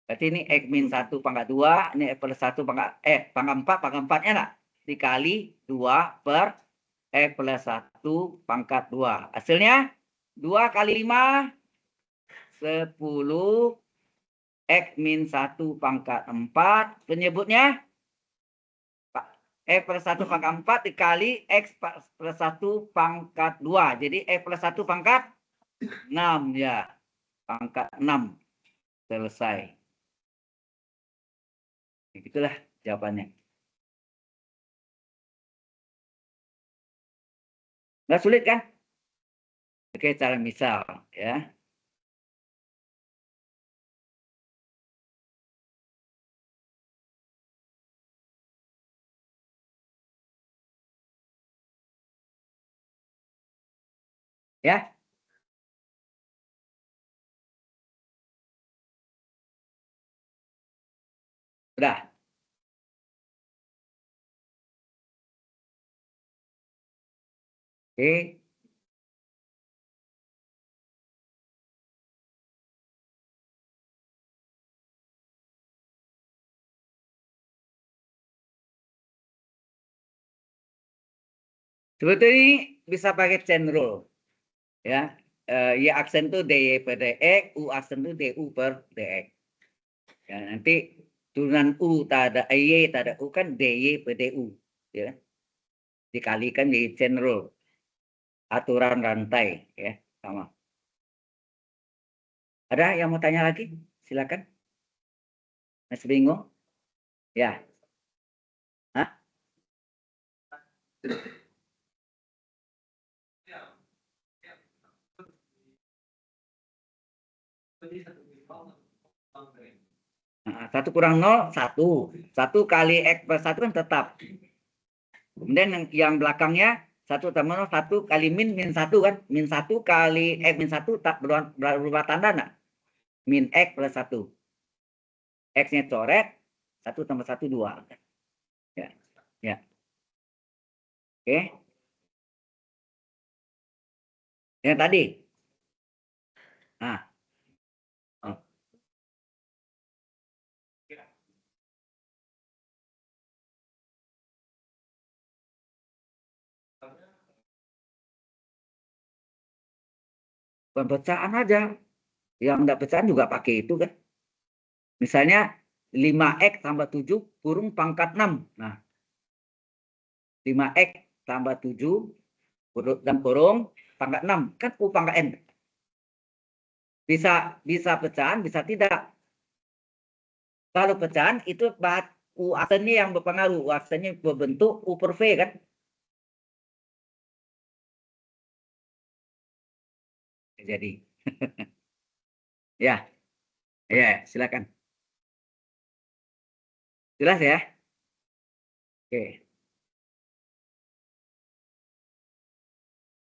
Berarti ini X min 1 pangkat 2, ini X plus 1 pangkat 4, pangkat 4-nya enggak? Dikali 2 per X plus 1 pangkat 2. Hasilnya 2 kali 5, 10. X min 1 pangkat 4. Penyebutnya X plus 1 pangkat 4 dikali X plus 1 pangkat 2. Jadi X plus 1 pangkat 6 ya. Pangkat 6. Selesai. Itulah jawabannya. Nggak sulit kan? Oke, cara misal ya. Ya. Udah. Oke. Sebetulnya ini bisa pakai chain rule. Ya. Y aksen itu DY per DX, U aksen itu DU per DX. Ya, nanti turunan U tak ada Y tak ada U kan DY per DU. Ya. Dikalikan di chain rule. Aturan rantai. Ya. Sama. Ada yang mau tanya lagi? Silakan. Masih bingung? Ya. Hah? Nah, 1 kurang 0, 1. 1 kali X plus 1 kan tetap. Kemudian yang belakangnya 1 tambah 0, 1 kali min 1 kan. Min 1 kali X min 1 tak berubah tanda enggak? Min X plus 1. X-nya coret, 1 tambah 1, 2. Ya. Ya. Oke. Yang tadi. Nah. Oh. Bukan pecahan aja. Yang enggak pecahan juga pakai itu kan. Misalnya 5X tambah 7 kurung pangkat 6. Nah, 5X tambah 7 dan kurung pangkat 6. Kan U pangkat N. Bisa pecahan, bisa tidak. Kalau pecahan itu U aksennya yang berpengaruh. U aksennya berbentuk U per V kan. Jadi. Ya. Ya, silakan. Jelas ya? Oke.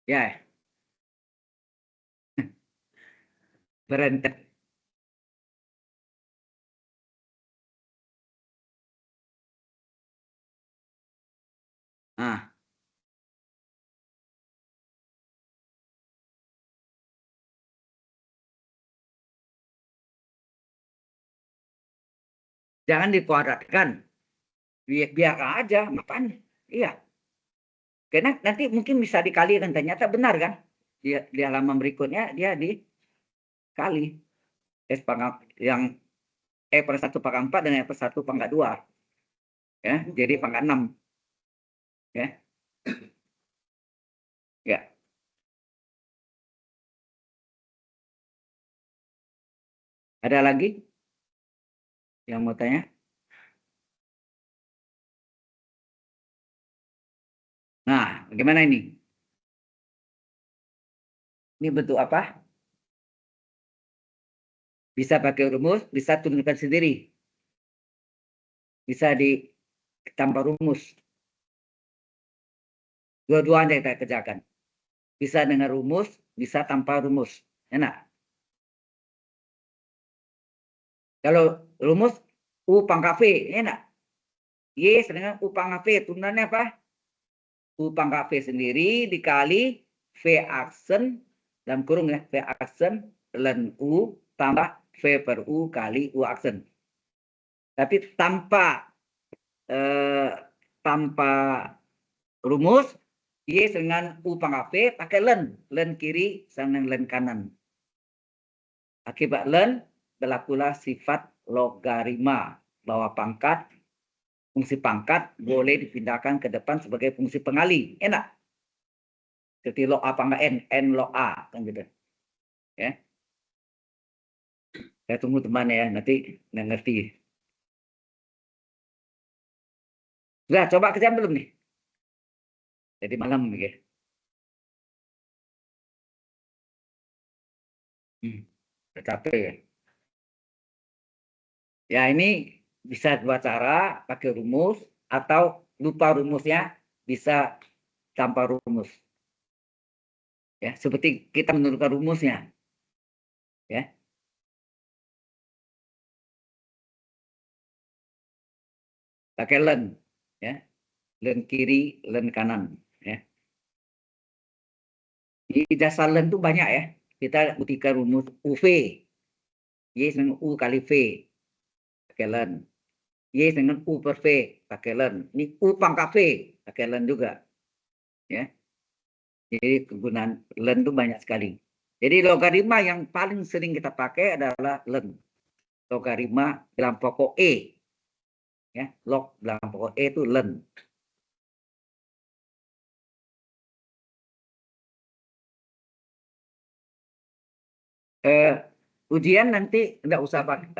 Ya. Berentet. Nah, jangan dikuadratkan. Biar aja, makanya. Iya. Karena nanti mungkin bisa dikalikan. Ternyata benar kan? Di halaman berikutnya dia dikali. S pangkat yang E per 1 pangkat 4 dengan E per 1 pangkat 2. Ya, jadi pangkat 6. Ya. Ya. Ada lagi yang mau tanya? Nah, bagaimana ini? Ini bentuk apa? Bisa pakai rumus, bisa tunjukkan sendiri. Bisa tanpa rumus. Dua-duanya kita kerjakan. Bisa dengan rumus, bisa tanpa rumus. Enak. Kalau rumus U pangkat V, enak. Y dengan U pangkat V, turunannya apa? U pangkat V sendiri dikali V aksen, dalam kurung ya, V aksen, ln U tambah V per U kali U aksen. Tapi tanpa rumus, Y dengan U pangkat V pakai ln kiri sama ln kanan. Akibat ln berlakulah sifat logarima bahwa fungsi pangkat boleh dipindahkan ke depan sebagai fungsi pengali. Enak. Seperti log A pangkat N log A kan gitu. Ya. Saya tunggu teman ya, nanti nggak ngerti. Sudah coba kerjaan belum nih? Jadi malam ya. Capek ya. Ya ini bisa dua cara, pakai rumus atau lupa rumusnya, bisa tanpa rumus. Ya, seperti kita menentukan rumusnya. Ya. Pakai ln, ya. Ln kiri, ln kanan, ya. Di dasar ln itu banyak ya. Kita buktikan rumus UV. Y dengan U kali V. Pakai ln. Y dengan U per V. Pakai ln. Ini U pangkat V. Pakai ln juga. Ya. Jadi kegunaan ln itu banyak sekali. Jadi logaritma yang paling sering kita pakai adalah ln. Logaritma dalam pokok E. Ya, log dalam pokok E itu ln. Ujian nanti enggak usah pakai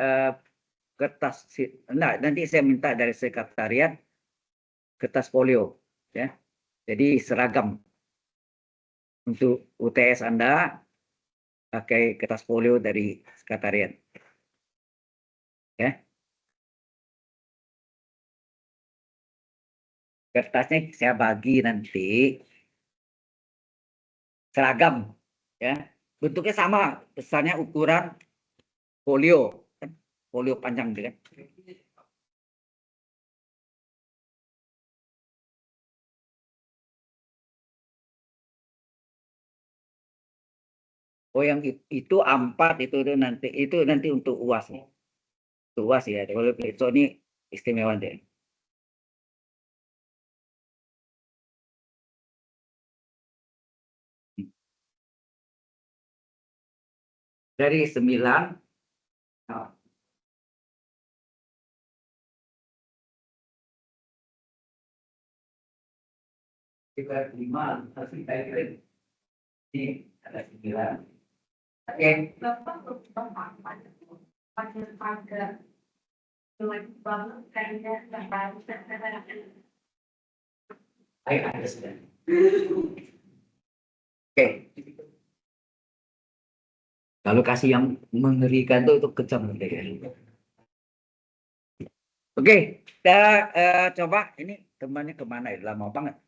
kertas, enggak, nanti saya minta dari sekretariat kertas folio, ya. Jadi seragam untuk UTS Anda pakai kertas folio dari sekretariat, ya. Kertasnya saya bagi nanti seragam, ya. Bentuknya sama, besarnya ukuran folio. folio panjang gitu kan. Oh yang itu A4 itu nanti untuk UAS. Untuk UAS ya. Kalau besok ini istimewa deh. Dari 9 kita 5 harus kita kirim. Ini ada 9. Oke. Ayo ada sudah. Oke. Kalau kasih yang mengerikan itu kejam deh. Oke, kita coba ini temannya kemana ya? Lama banget.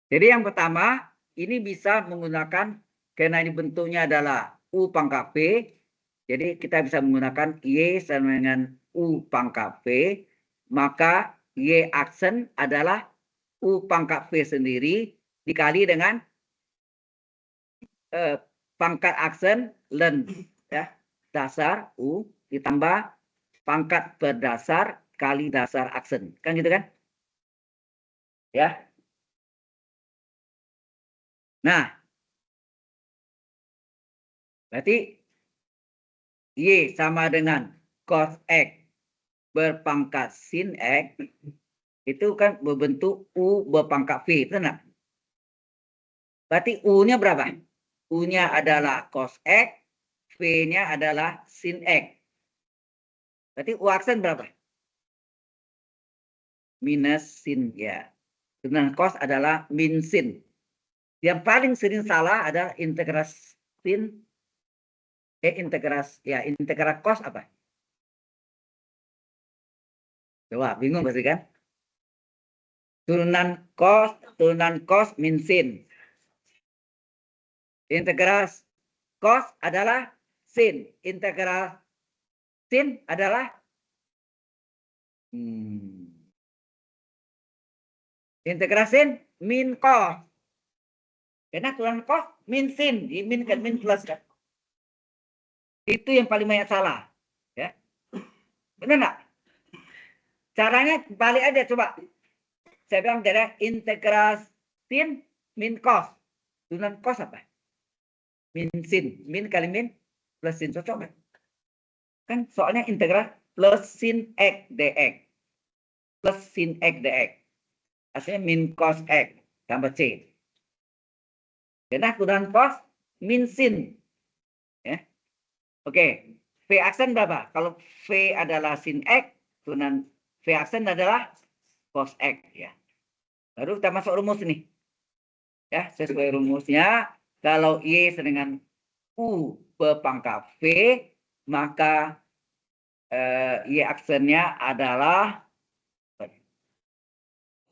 Jadi yang pertama, ini bisa menggunakan, karena ini bentuknya adalah U pangkat V, jadi kita bisa menggunakan Y sama dengan U pangkat V, maka Y aksen adalah U pangkat V sendiri dikali dengan pangkat aksen len, ya, dasar U ditambah pangkat berdasar kali dasar aksen. Kan gitu kan? Ya. Nah, berarti Y sama dengan cos X berpangkat sin X itu kan berbentuk U berpangkat V, betul nggak? Berarti U-nya berapa? U-nya adalah cos X, V-nya adalah sin X. Berarti U aksen berapa? Minus sin, ya. Dengan cos adalah min sin. Yang paling sering salah adalah integral sin, integral cos apa? Coba, bingung pasti kan? Turunan cos min sin. Integral cos adalah sin. Integral sin adalah integral sin min cos. Karena turunan cos min sin. Min kan min plus kan. Itu yang paling banyak salah. Ya. Benar nggak? Caranya balik aja coba. Saya bilang dari integral sin min cos. Turunan cos apa? Min sin. Min kali min plus sin. Cocok kan? Kan soalnya integral plus sin X dx. Plus sin X dx. Hasilnya min cos X tambah C. Karena turunan cos min sin. Ya. Oke. V aksen berapa? Kalau V adalah sin X, turunan V aksen adalah cos X. Ya. Baru kita masuk rumus nih. Ya, sesuai rumusnya, kalau Y dengan U berpangkat V, maka Y aksennya adalah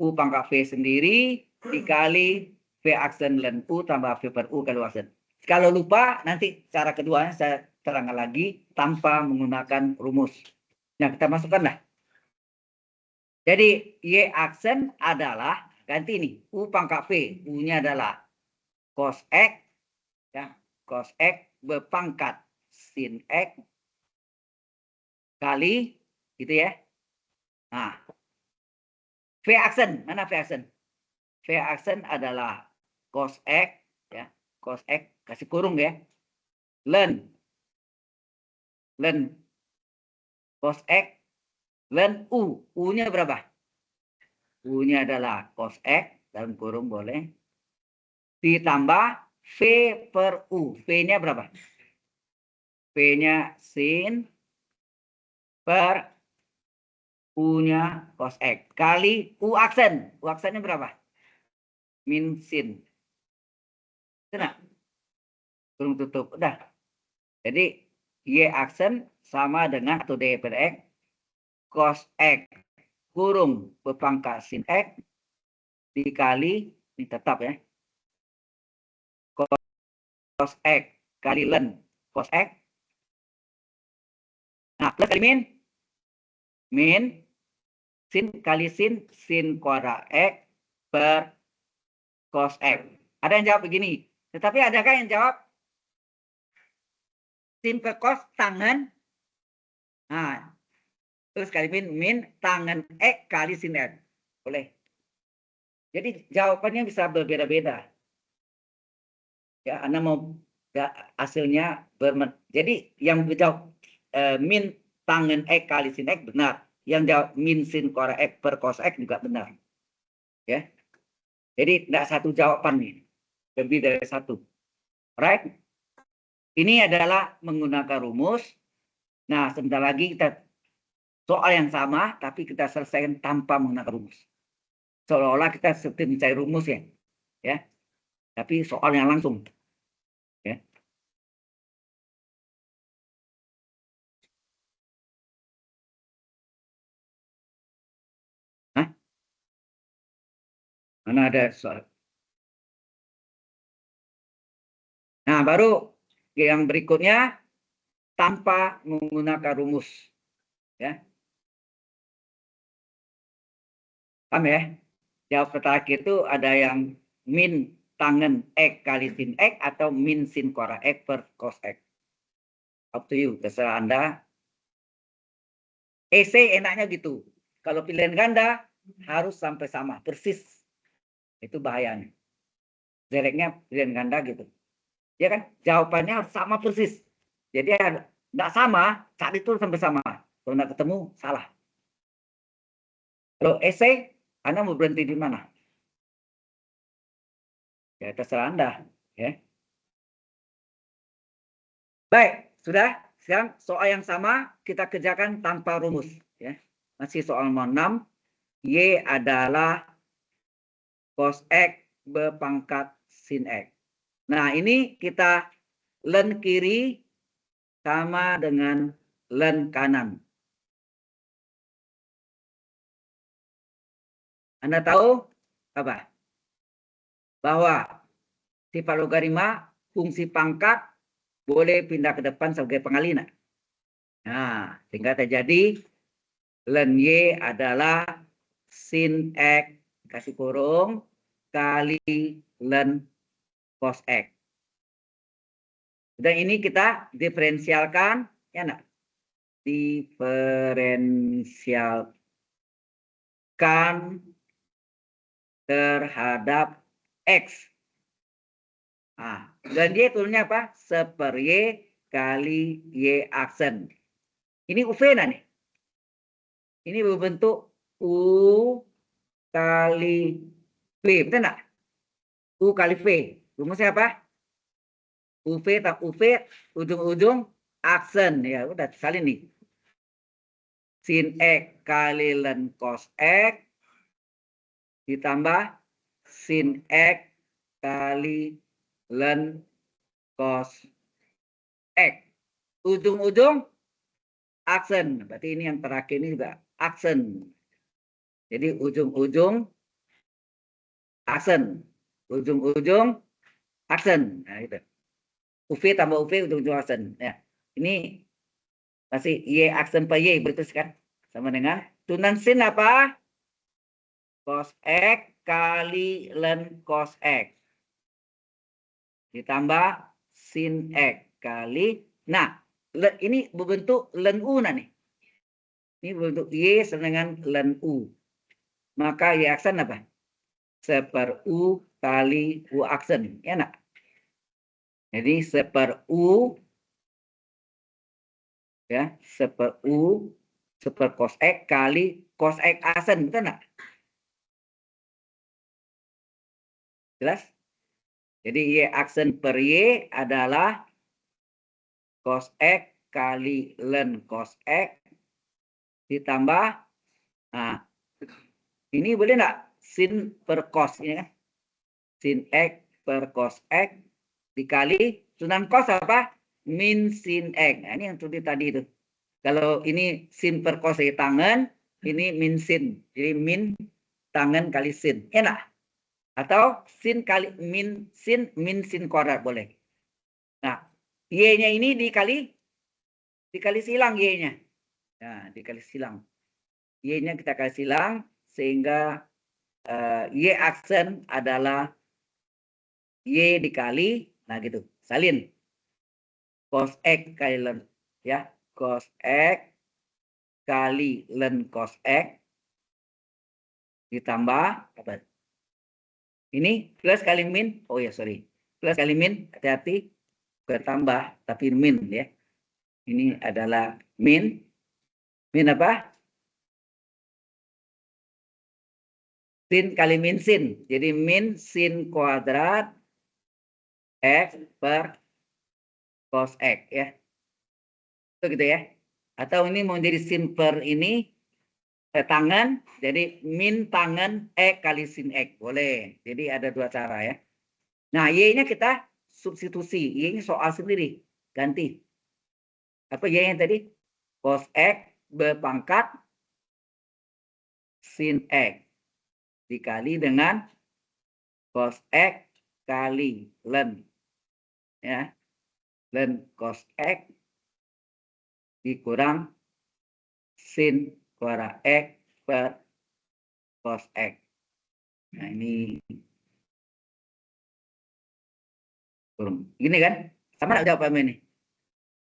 U pangkat V sendiri dikali V aksen len U tambah V per U kali aksen. Kalau lupa, nanti cara keduanya saya terangkan lagi tanpa menggunakan rumus. Nah, kita masukkan lah. Jadi, Y aksen adalah, ganti nih, U pangkat V. U-nya adalah cos X, ya, cos X berpangkat sin X kali, gitu ya. Nah, V aksen, mana V aksen? V aksen adalah cos X, ya, cos X, kasih kurung ya, len cos X, len U, U-nya berapa? U-nya adalah cos X, dalam kurung boleh, ditambah V per U, V-nya berapa? V-nya sin per U-nya cos X, kali U aksen, U aksennya berapa? Min sin. Kena? Kurung tutup, udah. Jadi, Y aksen sama dengan atau D per X, cos X kurung berpangkat sin X dikali, ini tetap ya, cos X kali len cos X. Nah, plus kali min. Min sin kali sin kuadrat X per cos X. Ada yang jawab begini. Tetapi adakah yang jawab sin per cos tangen? Nah, terus kali min tangen X kali sin X. Boleh. Jadi jawabannya bisa berbeda-beda. Ya, Anda mau ya, hasilnya jadi yang jawab min tangen X kali sin X benar. Yang jawab min sin kuadrat X per cos X juga benar. Ya. Jadi tidak satu jawaban nih. Lebih dari satu. Right? Ini adalah menggunakan rumus. Nah, sebentar lagi kita soal yang sama, tapi kita selesaikan tanpa menggunakan rumus. Seolah-olah kita seperti mencari rumus ya. Ya. Tapi soalnya langsung. Ya. Hah? Mana ada soal? Nah, baru yang berikutnya tanpa menggunakan rumus. Ya. Paham ya? Jawab terakhir itu ada yang min tangen X kali sin X atau min sin kuadrat X per cos X. Up to you, terserah Anda. Esai enaknya gitu. Kalau pilihan ganda harus sampai sama, persis. Itu bahayanya. Jeleknya pilihan ganda gitu. Ya kan? Jawabannya harus sama persis. Jadi tidak sama, saat itu sampai sama. Kalau tidak ketemu, salah. Kalau esai, Anda mau berhenti di mana? Ya terserah Anda. Ya. Baik, sudah. Sekarang soal yang sama kita kerjakan tanpa rumus. Ya. Masih soal nomor 6. Y adalah cos X berpangkat sin X. Nah, ini kita len kiri sama dengan len kanan. Anda tahu apa? Bahwa sifat logaritma fungsi pangkat boleh pindah ke depan sebagai pengalinan. Nah, sehingga terjadi len Y adalah sin X kasih kurung kali len cos X. Dan ini kita diferensialkan, ya enggak? Diferensialkan terhadap X. Nah, dan dia turunnya apa? Seper Y kali Y aksen. Ini UV nih. Ini berbentuk U kali V, betul enggak? U kali V. Rumusnya apa? UV tak UV, ujung-ujung aksen. Ya udah, salin nih. Sin X kali len cos X ditambah sin X kali len cos X. Ujung-ujung aksen. Berarti ini yang terakhir ini juga aksen. Jadi ujung-ujung aksen. Ujung-ujung aksen. Nah, itu. UV tambah UV ujung-ujung aksen. Ya. Ini masih Y aksen per Y berarti kan sama dengan tunan sin apa? Cos X kali len cos X. Ditambah sin X kali. Nah, ini berbentuk len U nih. Ini berbentuk Y sama dengan len U. Maka Y aksen apa? Seper U kali U aksen. Ya enggak? Jadi seper U ya, seper U seper cos X kali cos X aksen, betul enggak? Jelas? Jadi Y aksen per Y adalah cos X kali len cos X ditambah, nah ini boleh enggak? Sin per cos ini kan? Sin X per cos X dikali sunan cos apa? Min sin X. Nah, ini yang tadi itu. Kalau ini sin per cos dari tangan, ini min sin. Jadi min tangan kali sin. Enak. Atau sin kali min sin kuadrat boleh. Nah, Y-nya ini dikali silang Y-nya. Nah, dikali silang. Y-nya kita kasih silang sehingga Y aksen adalah Y dikali, nah gitu, salin. Cos X kali len, ya. Cos X kali len cos X ditambah apa? Ini plus kali min, oh ya sorry. Plus kali min, hati-hati, bertambah, tapi min ya. Ini adalah min. Min apa? Sin kali min sin. Jadi min sin kuadrat X per cos X ya. Itu gitu ya. Atau ini mau jadi sin per ini tangan, jadi min tangan X kali sin X. Boleh. Jadi ada dua cara ya. Nah, Y-nya kita substitusi. Y-nya soal sendiri. Ganti. Apa Y-nya tadi? Cos X berpangkat sin X. Dikali dengan cos X kali len. Ya. Len cos X dikurang sin kuadrat X per cos X. Nah, ini turun. Gini kan? Sama nggak jawabannya ini?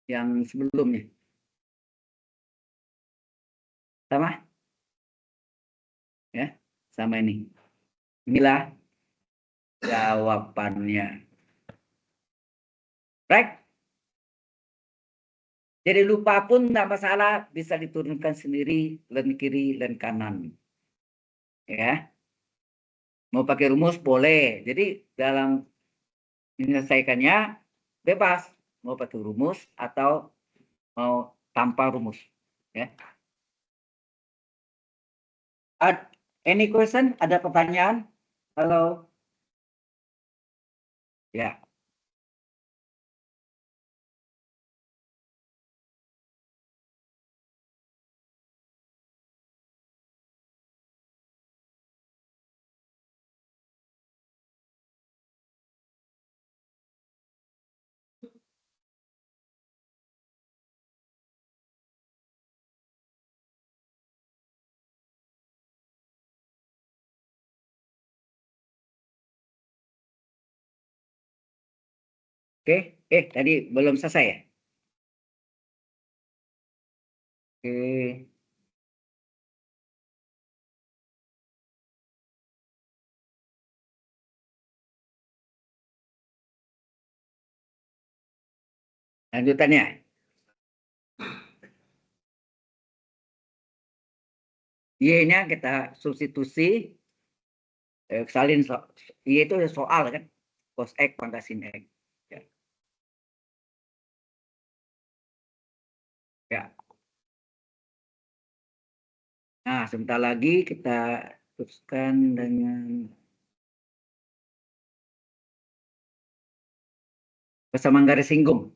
Yang sebelumnya. Sama? Ya, sama ini. Inilah jawabannya. Right? Jadi lupa pun nggak masalah, bisa diturunkan sendiri, len kiri, len kanan. Ya. Mau pakai rumus boleh. Jadi dalam menyelesaikannya bebas. Mau pakai rumus atau mau tanpa rumus. Ya. Any question? Ada pertanyaan? Halo? Ya. Oke. Tadi belum selesai ya? Oke. Lanjutannya. Y-nya kita substitusi. Salin Y itu soal kan. Cos X pangkat sin X. Ya. Ya. Nah, sebentar lagi kita teruskan dengan persamaan garis singgung.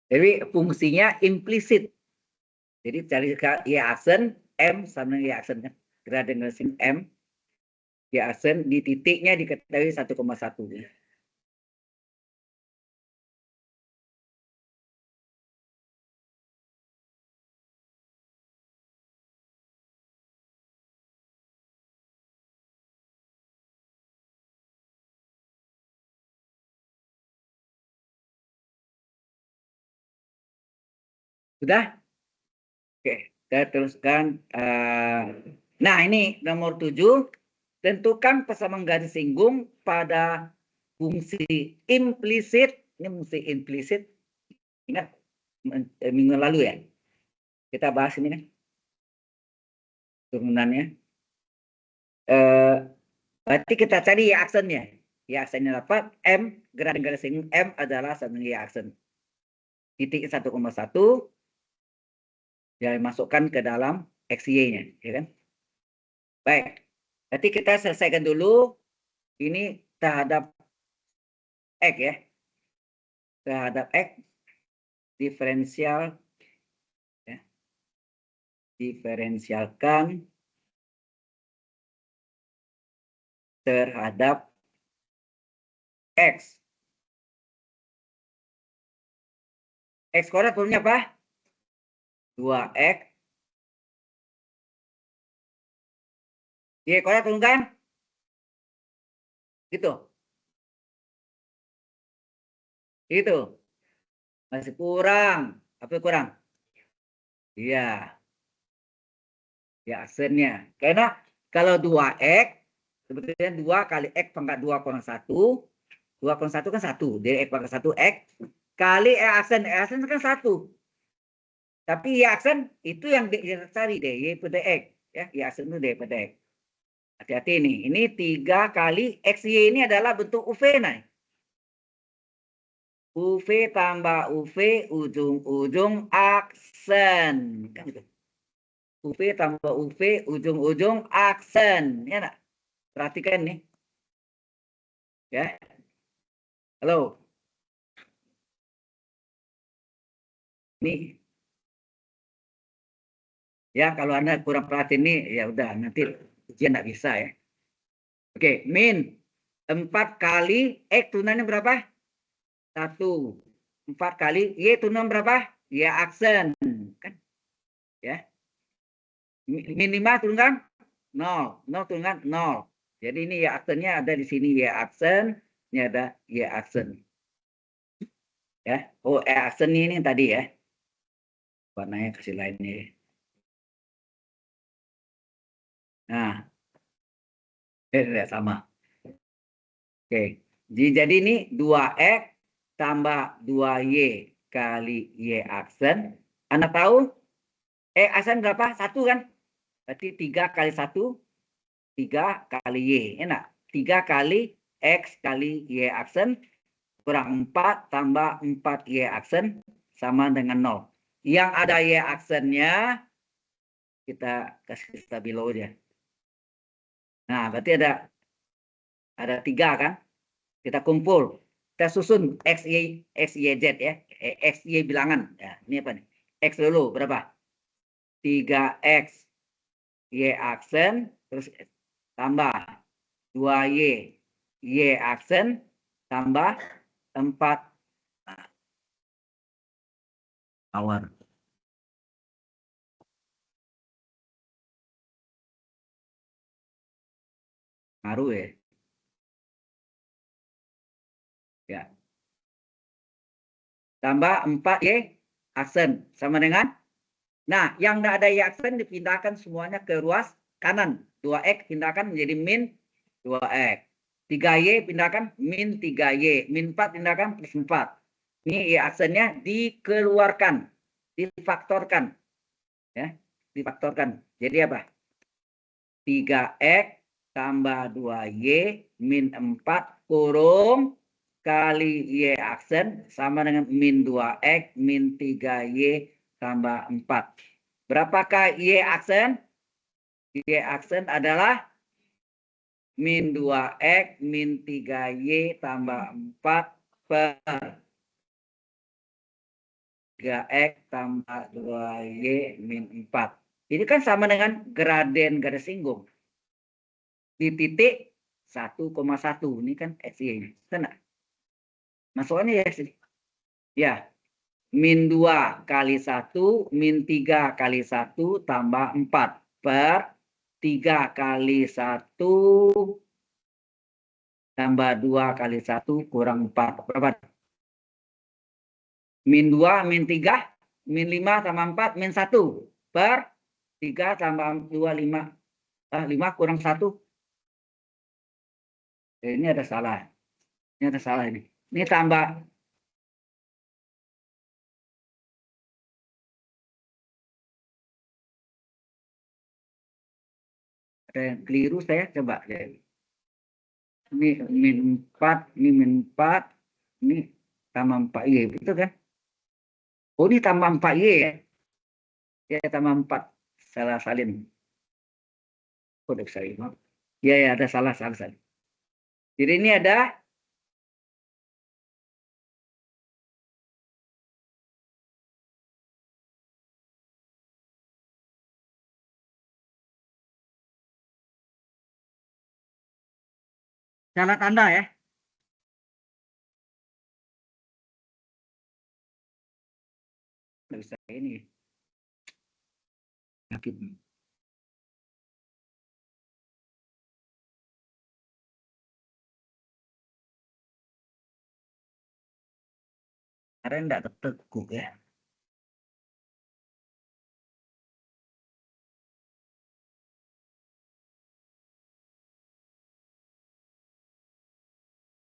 Jadi fungsinya implisit. Jadi cari Y aksen, M sama Y aksen kan. Gradien garis M, Y aksen di titiknya diketahui 1,1. Sudah? Oke, kita teruskan. Nah, ini nomor 7. Tentukan persamaan garis singgung pada fungsi implisit. Ini fungsi implisit. Ingat minggu lalu ya? Kita bahas ini kan. Turunannya. Berarti kita cari ya aksennya. Ya aksennya dapat M, gradien garis singgung M adalah sama ya aksen. Titik 1,1 ya masukkan ke dalam XY-nya, ya kan? Baik. Berarti kita selesaikan dulu ini terhadap X ya. Terhadap X diferensial ya. Diferensialkan terhadap X X kuadrat turunnya apa? 2X. Y kuadrat turunkan? Gitu. Itu. Masih kurang. Apa kurang? Iya. Ya, aksennya. Karena kalau 2X, sebetulnya 2 kali X pangkat 2 kurang 1. 2 kurang 1 kan 1. Jadi X pangkat 1 X. Kali E aksen. E aksen kan 1. Tapi Y aksen itu yang kita cari deh. Y pada X. Ya, Y aksen itu D pada X. Hati-hati nih. Ini 3 kali XY ini adalah bentuk UV nih. UV tambah UV ujung-ujung aksen. Kan gitu. UV tambah UV ujung-ujung aksen. Ya nak? Perhatikan nih. Ya. Halo. Nih. Ya, kalau Anda kurang perhatiin nih, ya udah nanti ujian nggak bisa ya. Oke, min 4 kali X tunanya berapa? 1. 4 kali Y turunan berapa? Y aksen. Kan? Ya. Min 5 turunkan 0. 0 turunkan 0. Jadi ini Y aksennya ada di sini Y aksen. Ini ada Y aksen. Ya. Oh, Y aksen ini tadi ya. Warnanya kasih lain nih. Nah, sama. Oke. Jadi ini 2X tambah 2Y kali Y aksen. Anda tahu aksen berapa? 1 kan? Berarti 3 kali 1, 3 kali Y. Enak. 3 kali X kali Y aksen kurang 4 tambah 4 Y aksen sama dengan 0. Yang ada Y aksennya kita kasih stabilo aja. Nah, berarti ada 3 kan? Kita kumpul. Kita susun X, Y, Z ya. X, Y bilangan. Ya, ini apa nih? X dulu berapa? 3X Y aksen. Terus tambah 2Y Y aksen. Tambah 4 awar. Ngaruh ya. Ya. Tambah 4Y aksen. Sama dengan. Nah, yang tidak ada Y aksen dipindahkan semuanya ke ruas kanan. 2X pindahkan menjadi min 2X. 3Y pindahkan min 3Y. Min 4 pindahkan plus 4. Ini Y aksennya dikeluarkan. Difaktorkan. Ya, difaktorkan. Jadi apa? 3X tambah 2Y min 4 kurung kali Y aksen sama dengan min 2X min 3Y tambah 4. Berapakah Y aksen? Y aksen adalah min 2X min 3Y tambah 4 per 3X tambah 2Y min 4. Ini kan sama dengan graden garis singgung. Di titik 1,1. Ini kan XY. Sana. Masuknya ya sini. Ya. Min 2 kali 1, min 3 kali 1 tambah 4 per 3 kali 1 tambah 2 kali 1 kurang 4. Berapa? Min 2, min 3, min 5 tambah 4, min 1 per 3 tambah 2, 5. 5 kurang 1. Ini ada salah. Ini ada salah ini. Ini tambah. Ada yang keliru saya coba. Ini min 4, ini min 4, ini tambah 4Y. Betul kan? Oh, ini tambah 4Y ya. Ya, tambah 4. Salah salin. Kode salin. Ya, ya, ada salah salin. Jadi ini ada salah tanda ya. Nggak bisa ini. Sakit. Karena enggak tertekuk ya.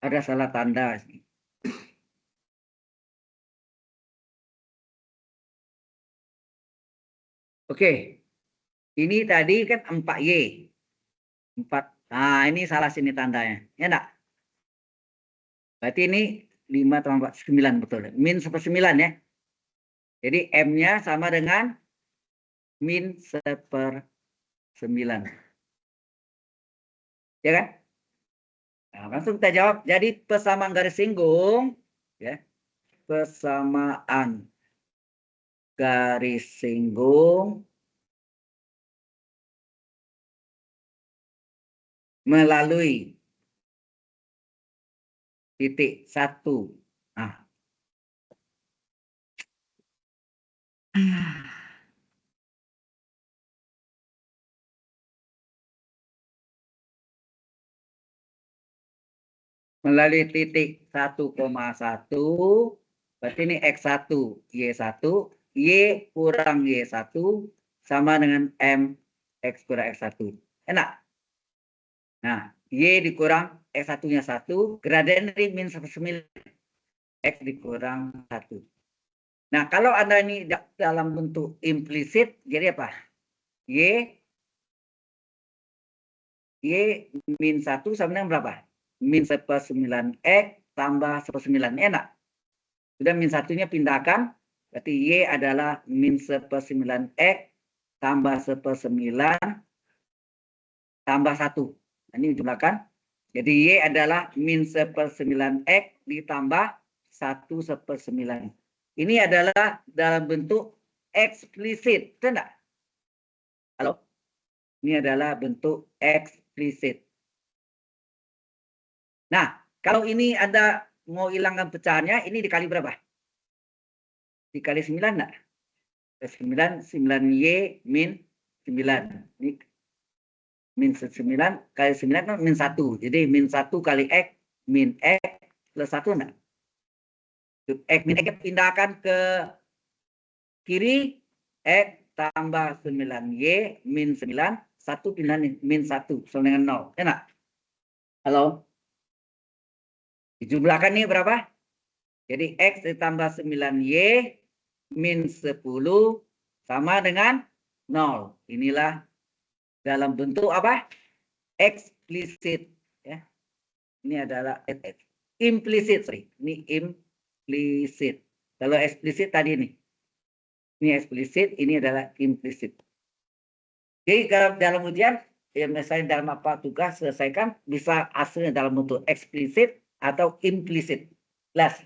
Ada salah tanda. Oke. Ini tadi kan 4Y. 4. Nah, ini salah sini tandanya. Ya enggak? Berarti ini 5 tambah 4, 9 betul. Min 1/9 ya. Jadi M-nya sama dengan min 1/9. Ya kan? Nah, langsung kita jawab. Jadi persamaan garis singgung, ya, persamaan garis singgung melalui titik 1. Nah. Melalui titik 1,1, berarti ini X1, Y1, Y kurang Y1 sama dengan M X kurang X1. Enak? Nah, Y dikurang X1-nya 1, gradien dari min 1/9, X dikurang 1. Nah, kalau Anda ini dalam bentuk implisit, jadi apa? Y min 1 sama dengan berapa? Min 1/9 X tambah 1/9. Enak? Sudah min 1-nya pindahkan, berarti Y adalah min 1/9 X tambah 1/9 tambah 1. Ini jumlahkan. Jadi Y adalah min 1/9 X ditambah 1/9. Ini adalah dalam bentuk eksplisit. Betul enggak? Halo? Ini adalah bentuk eksplisit. Nah, kalau ini Anda mau hilangkan pecahannya, ini dikali berapa? Dikali 9 enggak? 9, 9Y min 9. Ini min 9 kali 9 kan min 1. Jadi min 1 kali X min X plus 1 enggak? X min X pindahkan ke kiri, X tambah 9Y min 9, 1 pindah min 1, sama dengan 0. Enak? Halo? Dijumlahkan nih berapa? Jadi X ditambah 9Y min 10 sama dengan 0. Inilah dalam bentuk apa? Eksplisit. Ya. Ini adalah implisit. Sorry. Ini implisit. Kalau eksplisit tadi nih. Ini eksplisit, ini adalah implisit. Jadi kalau dalam ujian, ya misalnya dalam apa tugas selesaikan, bisa hasilnya dalam bentuk eksplisit atau implisit. Jelas.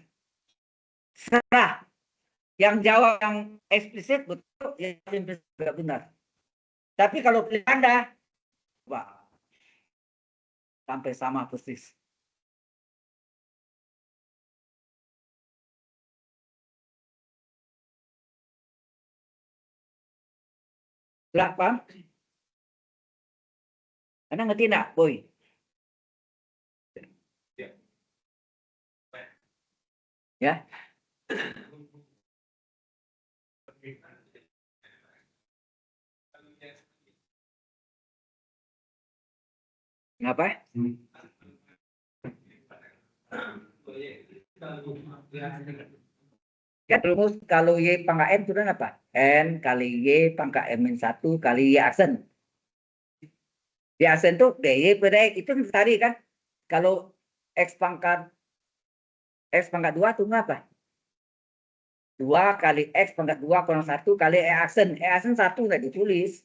Serah. Yang jawab yang eksplisit betul, yang implisit tidak benar. Tapi kalau pilih Anda, wah, sampai sama persis. Sudah paham? Anda ngerti enggak, Boy? Ya. Ngapa? Ya rumus kalau Y pangkat M itu apa? N kali Y pangkat M min 1 kali Y aksen. Y aksen itu DY pada X itu tadi kan. Kalau X pangkat 2 itu apa? 2 kali X pangkat 2 kurang 1 kali E aksen. E aksen 1 nggak ditulis.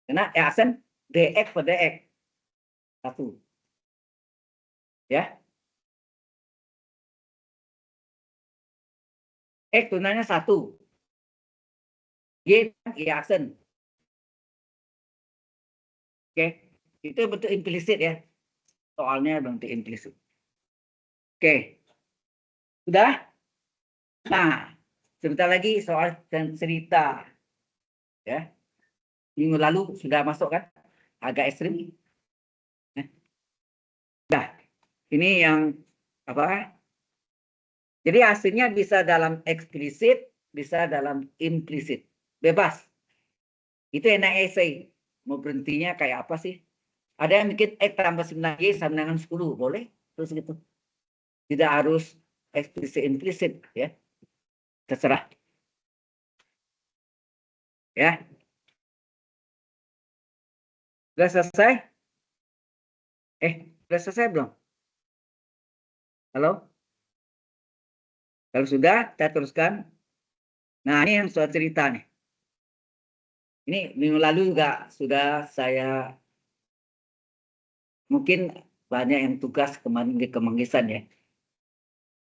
Karena E aksen DX pada X. 1. Ya. X tunanya 1. Y aksen. Oke. Itu bentuk implisit ya. Soalnya bentuk implisit. Oke. Sudah? Nah, sebentar lagi soal cerita. Ya. Minggu lalu sudah masuk kan? Agak ekstrim. Nah, ini yang apa? Jadi hasilnya bisa dalam eksplisit, bisa dalam implisit. Bebas. Itu enak essay. Mau berhentinya kayak apa sih? Ada yang bikin X tambah 9Y sama dengan 10. Boleh? Terus gitu. Tidak harus eksplisit implisit. Ya. Terserah. Ya. Sudah selesai? Sudah selesai belum? Halo? Kalau sudah, kita teruskan. Nah, ini yang soal cerita nih. Ini minggu lalu juga sudah saya mungkin banyak yang tugas kemarin di Kemanggisan ya.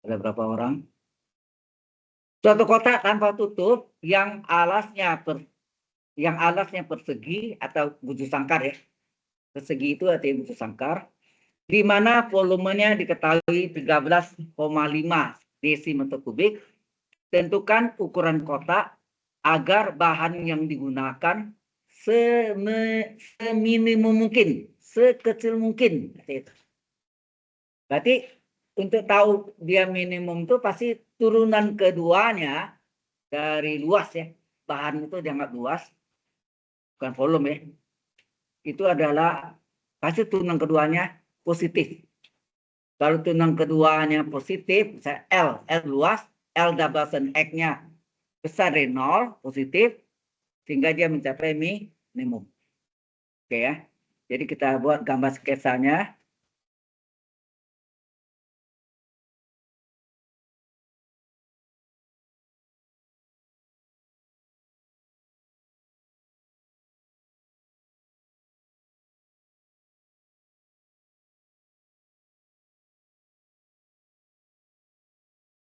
Ada berapa orang? Suatu kotak tanpa tutup yang alasnya persegi atau bujur sangkar ya. Persegi itu artinya bujur sangkar. Di mana volumenya diketahui 13,5 desimeter kubik. Tentukan ukuran kotak agar bahan yang digunakan seminimum mungkin, sekecil mungkin. Berarti untuk tahu dia minimum itu pasti turunan keduanya dari luas ya. Bahan itu dianggap luas, bukan volume ya. Itu adalah pasti turunan keduanya positif. Kalau turunan keduanya positif, misalnya L luas, L double X-nya besar dari 0, positif, sehingga dia mencapai minimum. Oke ya. Jadi kita buat gambar sketsanya.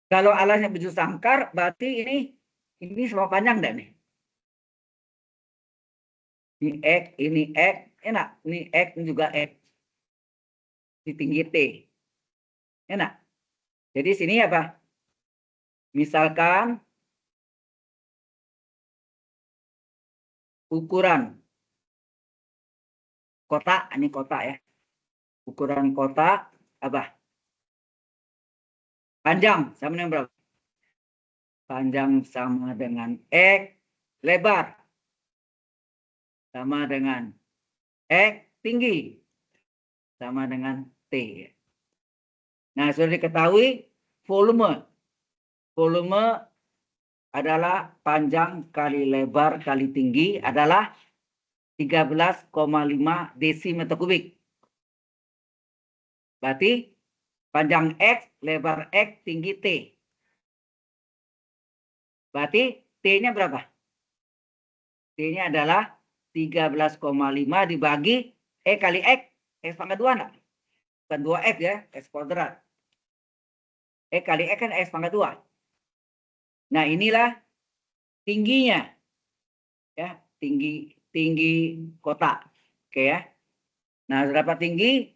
Kalau alasnya bujur sangkar, berarti ini semua panjang enggak nih? Ini X, enak. Ini X, ini juga X. Di tinggi T. Enak. Jadi sini apa? Misalkan ukuran kotak, ini kotak ya. Ukuran kotak apa? Panjang sama dengan berapa? Panjang sama dengan X, lebar sama dengan X, tinggi sama dengan T. Nah, sudah diketahui volume. Volume adalah panjang kali lebar kali tinggi adalah 13,5 desimeter kubik. Berarti panjang X, lebar X, tinggi T. Berarti T-nya berapa? T-nya adalah 13,5 dibagi E kali X. X pangkat 2 enggak? Bukan 2X ya, X kuadrat. E kali X kan X pangkat 2. Nah, inilah tingginya. Ya, tinggi kotak. Oke ya. Nah, berapa tinggi?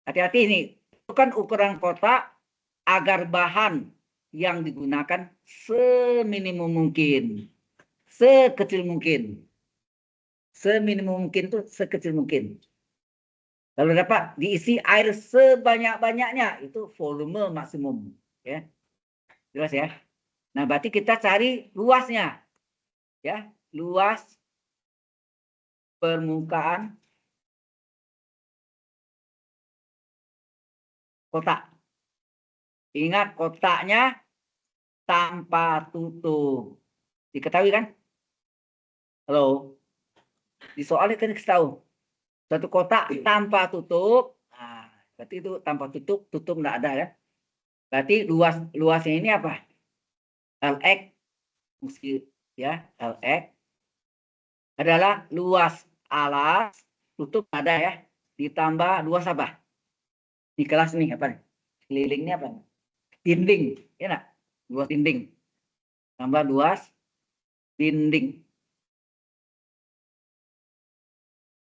Hati-hati ini. Itu kan ukuran kotak agar bahan yang digunakan seminimum mungkin. Sekecil mungkin. Seminimum mungkin itu sekecil mungkin. Kalau dapat diisi air sebanyak-banyaknya, itu volume maksimum. Ya. Jelas ya. Nah, berarti kita cari luasnya. Ya, luas permukaan kotak. Ingat kotaknya tanpa tutup. Diketahui kan? Halo. Di soalnya kan kita tahu. Satu kotak tanpa tutup. Nah, berarti itu tanpa tutup, tutup enggak ada ya. Berarti luasnya ini apa? Lx ya, Lx adalah luas alas, tutup ada ya. Ditambah luas apa? Di kelas nih apa nih? Kelilingnya apa? Dinding, ya enggak? Luas dinding. Tambah luas dinding.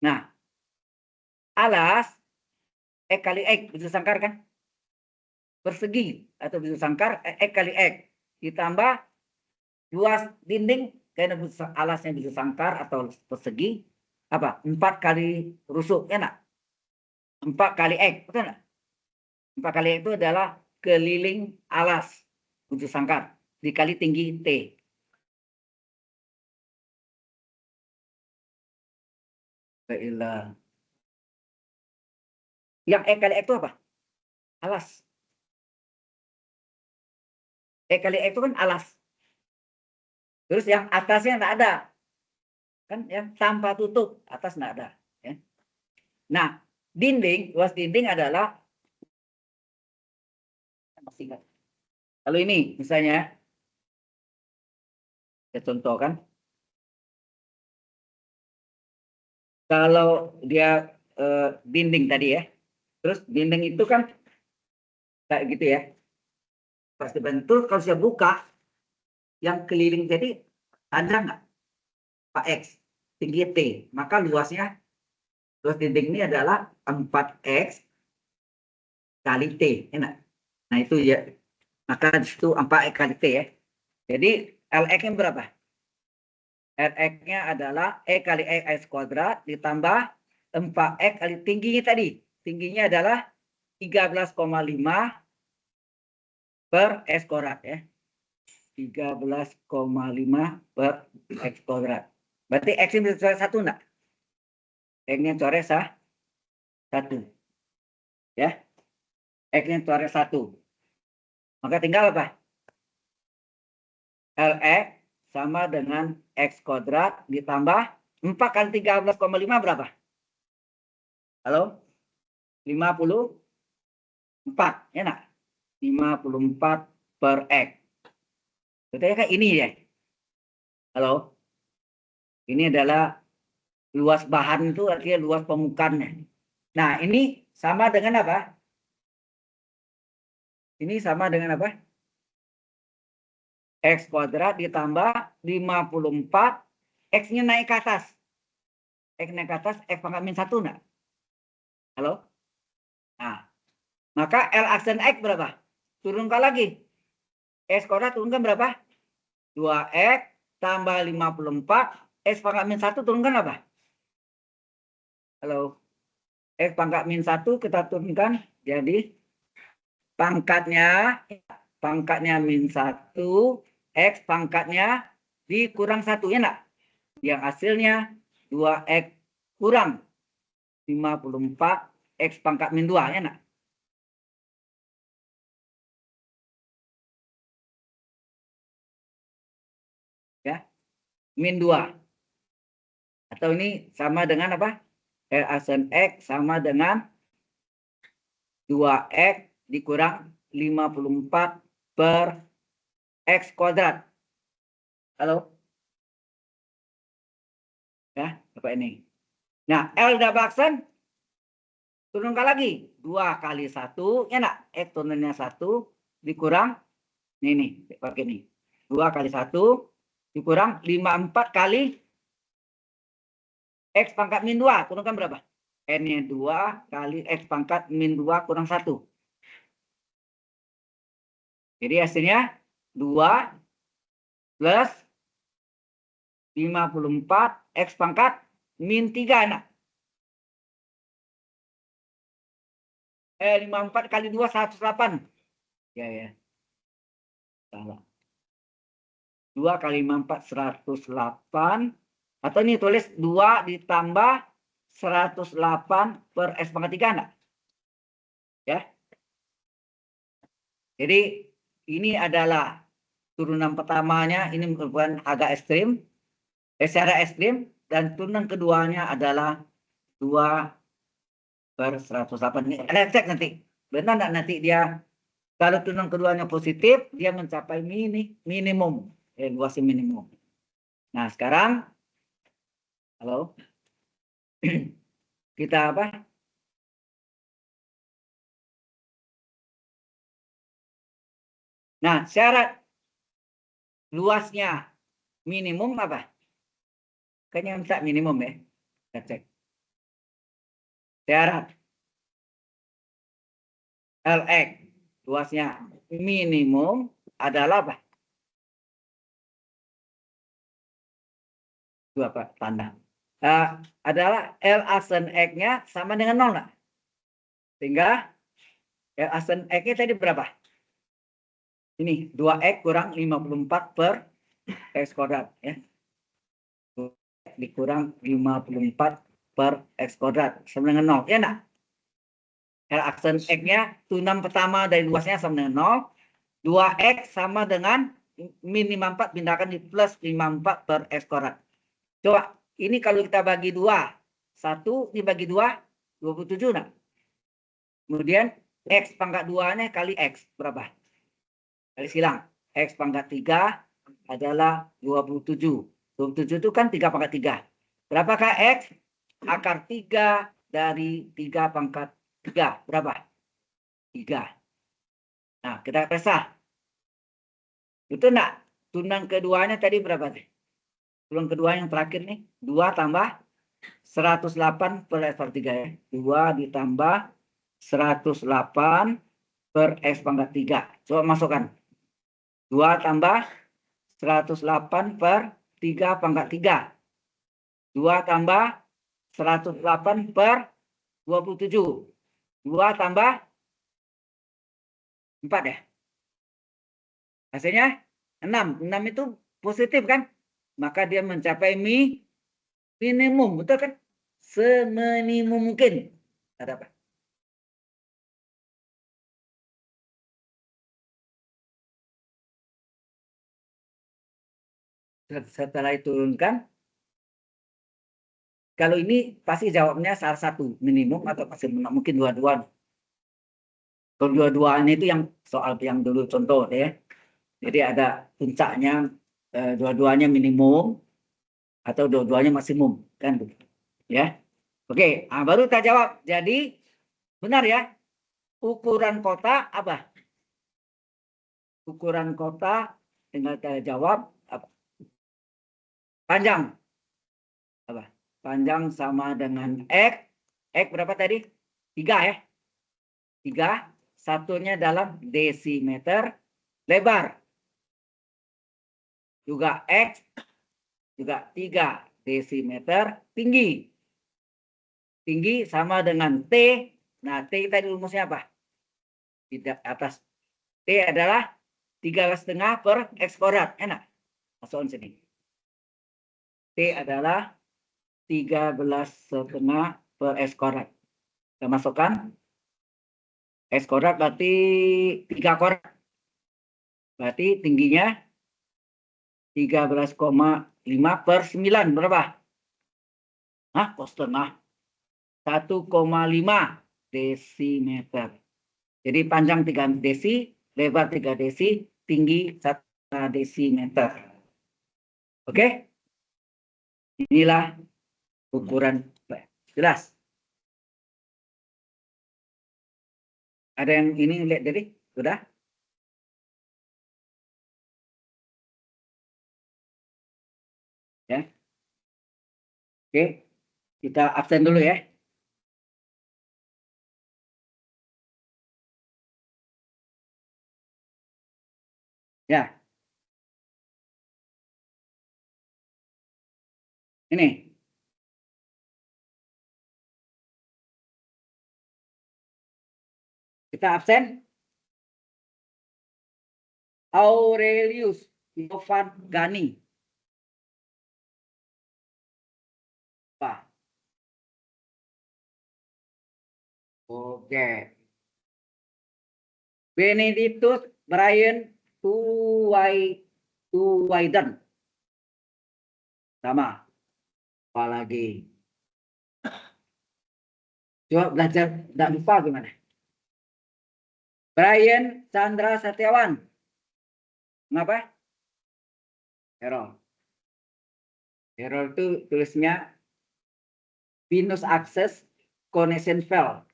Nah, alas X kali X bujur sangkar kan? Persegi atau bujur sangkar X kali X ditambah luas dinding karena alasnya bisa sangkar atau persegi apa 4 kali rusuk ya nak 4 kali X betul nggak 4 kali X itu adalah keliling alas butuh sangkar dikali tinggi T. Baiklah. Yang E kali X itu apa? Alas. E kali X itu kan alas. Terus yang atasnya nggak ada. Kan yang tanpa tutup. Atas nggak ada. Ya. Nah, dinding, luas dinding adalah kalau ini misalnya, ya contoh kan. Kalau dia dinding tadi ya. Terus dinding itu kan kayak gitu ya. Pas dibentuk, kalau saya buka, yang keliling jadi ada nggak Pak X tinggi T, maka luas dinding ini adalah 4X kali T, enak. Nah itu ya, maka itu 4X kali T ya. Jadi LX-nya berapa? LX-nya adalah E kali X kuadrat ditambah 4X kali tingginya tadi. Tingginya adalah 13,5 per X kuadrat ya. 13,5 per X kuadrat. Berarti X ini bisa coret 1 enggak? X-nya coret 1. Ya. X-nya coret 1. Maka tinggal apa? Lx sama dengan X kuadrat ditambah 4 kali 13,5 berapa? Halo? 54. Ya enggak? 54 per X. Betulnya kan ini ya. Halo? Ini adalah luas bahan itu artinya luas permukaannya. Nah, ini sama dengan apa? Ini sama dengan apa? X kuadrat ditambah 54. X-nya naik ke atas. X naik ke atas, X pangkat min 1 enggak? Halo? Nah, maka L aksen X berapa? Turunkan lagi. X kuadrat turunkan berapa? 2X tambah 54. X pangkat min 1 turunkan apa? Halo? X pangkat min 1 kita turunkan jadi pangkatnya min 1, X pangkatnya dikurang 1 ya enggak? Yang hasilnya 2X kurang 54 X pangkat min 2 ya enggak? Ya, min 2. Atau ini sama dengan apa? L aksen X sama dengan 2X dikurang 54 per X kuadrat. Halo? Ya, apa ini? Nah, L double aksen turunkan lagi. 2 kali 1, ya enggak? X turunnya 1 dikurang, ini pakai ini. 2 kali 1 dikurang 54 kali X pangkat min 2. Turunkan berapa? N-nya 2 kali X pangkat min 2 kurang 1. Jadi hasilnya 2 plus 54 X pangkat min 3. Nah. 54 kali 2, 108. Ya, ya. Salah. 2 kali 54, 108. Atau ini tulis 2 ditambah 108 per X pangkat 3. Nah. Ya. Jadi ini adalah turunan pertamanya, ini merupakan agak ekstrim. Secara ekstrim, dan turunan keduanya adalah 2 per 108. Ini ada cek nanti. Benar enggak nanti dia kalau turunan keduanya positif, dia mencapai minimum. Luasnya minimum. Nah, sekarang halo. Kita apa? Nah, syarat luasnya minimum apa? Kayaknya minta minimum ya. Kita cek. Syarat Lx luasnya minimum adalah apa? Dua tanda. Adalah L aksen X-nya sama dengan 0 nggak? Sehingga L aksen X-nya tadi berapa? Ini 2X kurang 54 per X kuadrat. Ya. Dikurang 54 per X kuadrat. Sama dengan 0. Ya enggak? L aksen X-nya tunam pertama dari luasnya sama dengan 0. 2X sama dengan min 54 pindahkan di plus 54 per X kuadrat. Coba, ini kalau kita bagi 2. 1 dibagi 2, 27 enggak? Kemudian X pangkat 2-nya kali X berapa? Kali silang. X pangkat 3 adalah 27. 27 itu kan 3 pangkat 3. Berapakah X? Akar 3 dari 3 pangkat 3. Berapa? 3. Nah, kita periksa. Betul enggak? Tunang keduanya tadi berapa? Tunang kedua yang terakhir nih. 2 tambah 108 per X per 3 ya. 2 ditambah 108 per X pangkat 3. Coba masukkan. 2 tambah 108 per 3 pangkat 3. 2 tambah 108 per 27. 2 tambah 4 ya. Hasilnya 6. 6 itu positif kan? Maka dia mencapai minimum. Betul kan? Seminimum mungkin. Ada apa? Setelah diturunkan, kalau ini pasti jawabnya salah satu minimum atau pasti mungkin dua-dua. Kalau dua-duanya itu yang soal yang dulu contoh ya. Jadi ada puncaknya dua-duanya minimum atau dua-duanya maksimum kan begitu. Ya. Oke, baru kita jawab. Jadi benar ya. Ukuran kota apa? Ukuran kota tinggal kita jawab apa? Panjang. Apa? Panjang sama dengan X. X berapa tadi? 3 ya. 3. Satunya dalam desimeter. Lebar. Juga X. Juga 3 desimeter. Tinggi. Tinggi sama dengan T. Nah, T tadi rumusnya apa? Di atas. T adalah 13,5 per X kuadrat. Enak. Masukkan sini. T adalah 13,5 per X kuadrat. Kita masukkan. X kuadrat berarti 3 kuadrat. Berarti tingginya 13,5 per 9. Berapa? Hah? Kok setengah? 1,5 desimeter. Jadi panjang 3 desi, lebar 3 desi, tinggi 1 desimeter. Oke? Inilah ukuran. Jelas? Ada yang ini lihat dari? Sudah? Ya. Oke. Kita absen dulu ya. Ya. Ini. Kita absen. Aurelius Yovan Gani. Pak. Oke. Benedictus Brian Tuwaiden. Sama. Apalagi. Coba belajar. Tidak lupa gimana. Brian Chandra Setiawan. Mengapa? Error. Error itu tulisnya Venus Access Connection Fail.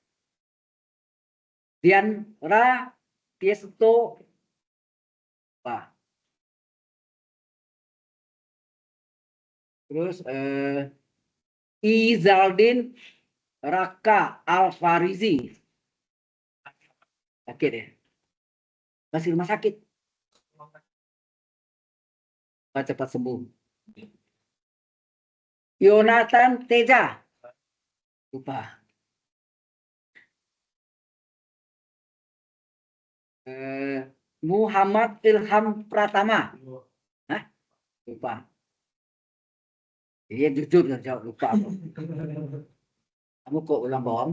Dianra Tiesto. Wah. Terus Izaldin Raka Alfarizi. Sakit ya? Masih rumah sakit. Cepat sembuh. Yonatan Teja. Lupa. Muhammad Ilham Pratama. Hah? Lupa. Iya jujur jawab lupa. Kamu kok ulang bohong?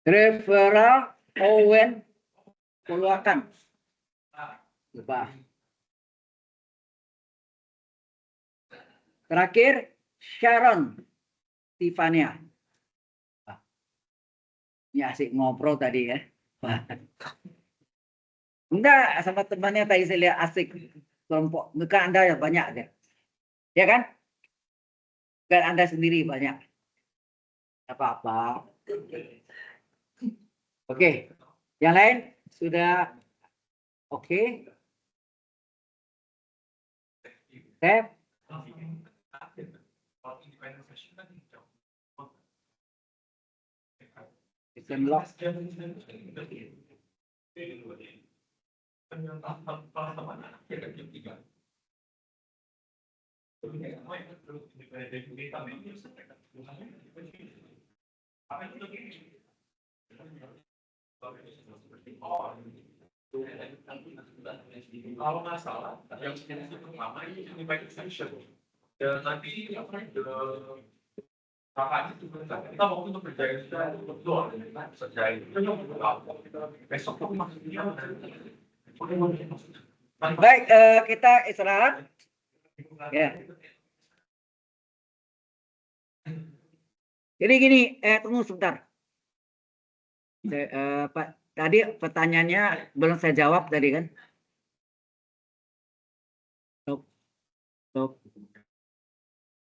Referral Owen keluarkan. Lupa. Terakhir Sharon Tivania. Ini asik ngobrol tadi ya. Enggak, sama temannya tadi saya lihat asik kelompok. Bukan Anda ya banyak deh. Ya kan? Dan Anda sendiri banyak. Apa-apa. Oke. Yang lain sudah oke. Tap. System lock. Kalau nggak salah, yang pertama ini unified extension. Dan nanti kakaknya juga kita mau untuk kerjain betul, kerjain besok aku maksudnya. Baik, kita istirahat. Ya. Jadi gini, tunggu sebentar. Pak, tadi pertanyaannya belum saya jawab tadi kan? Stop.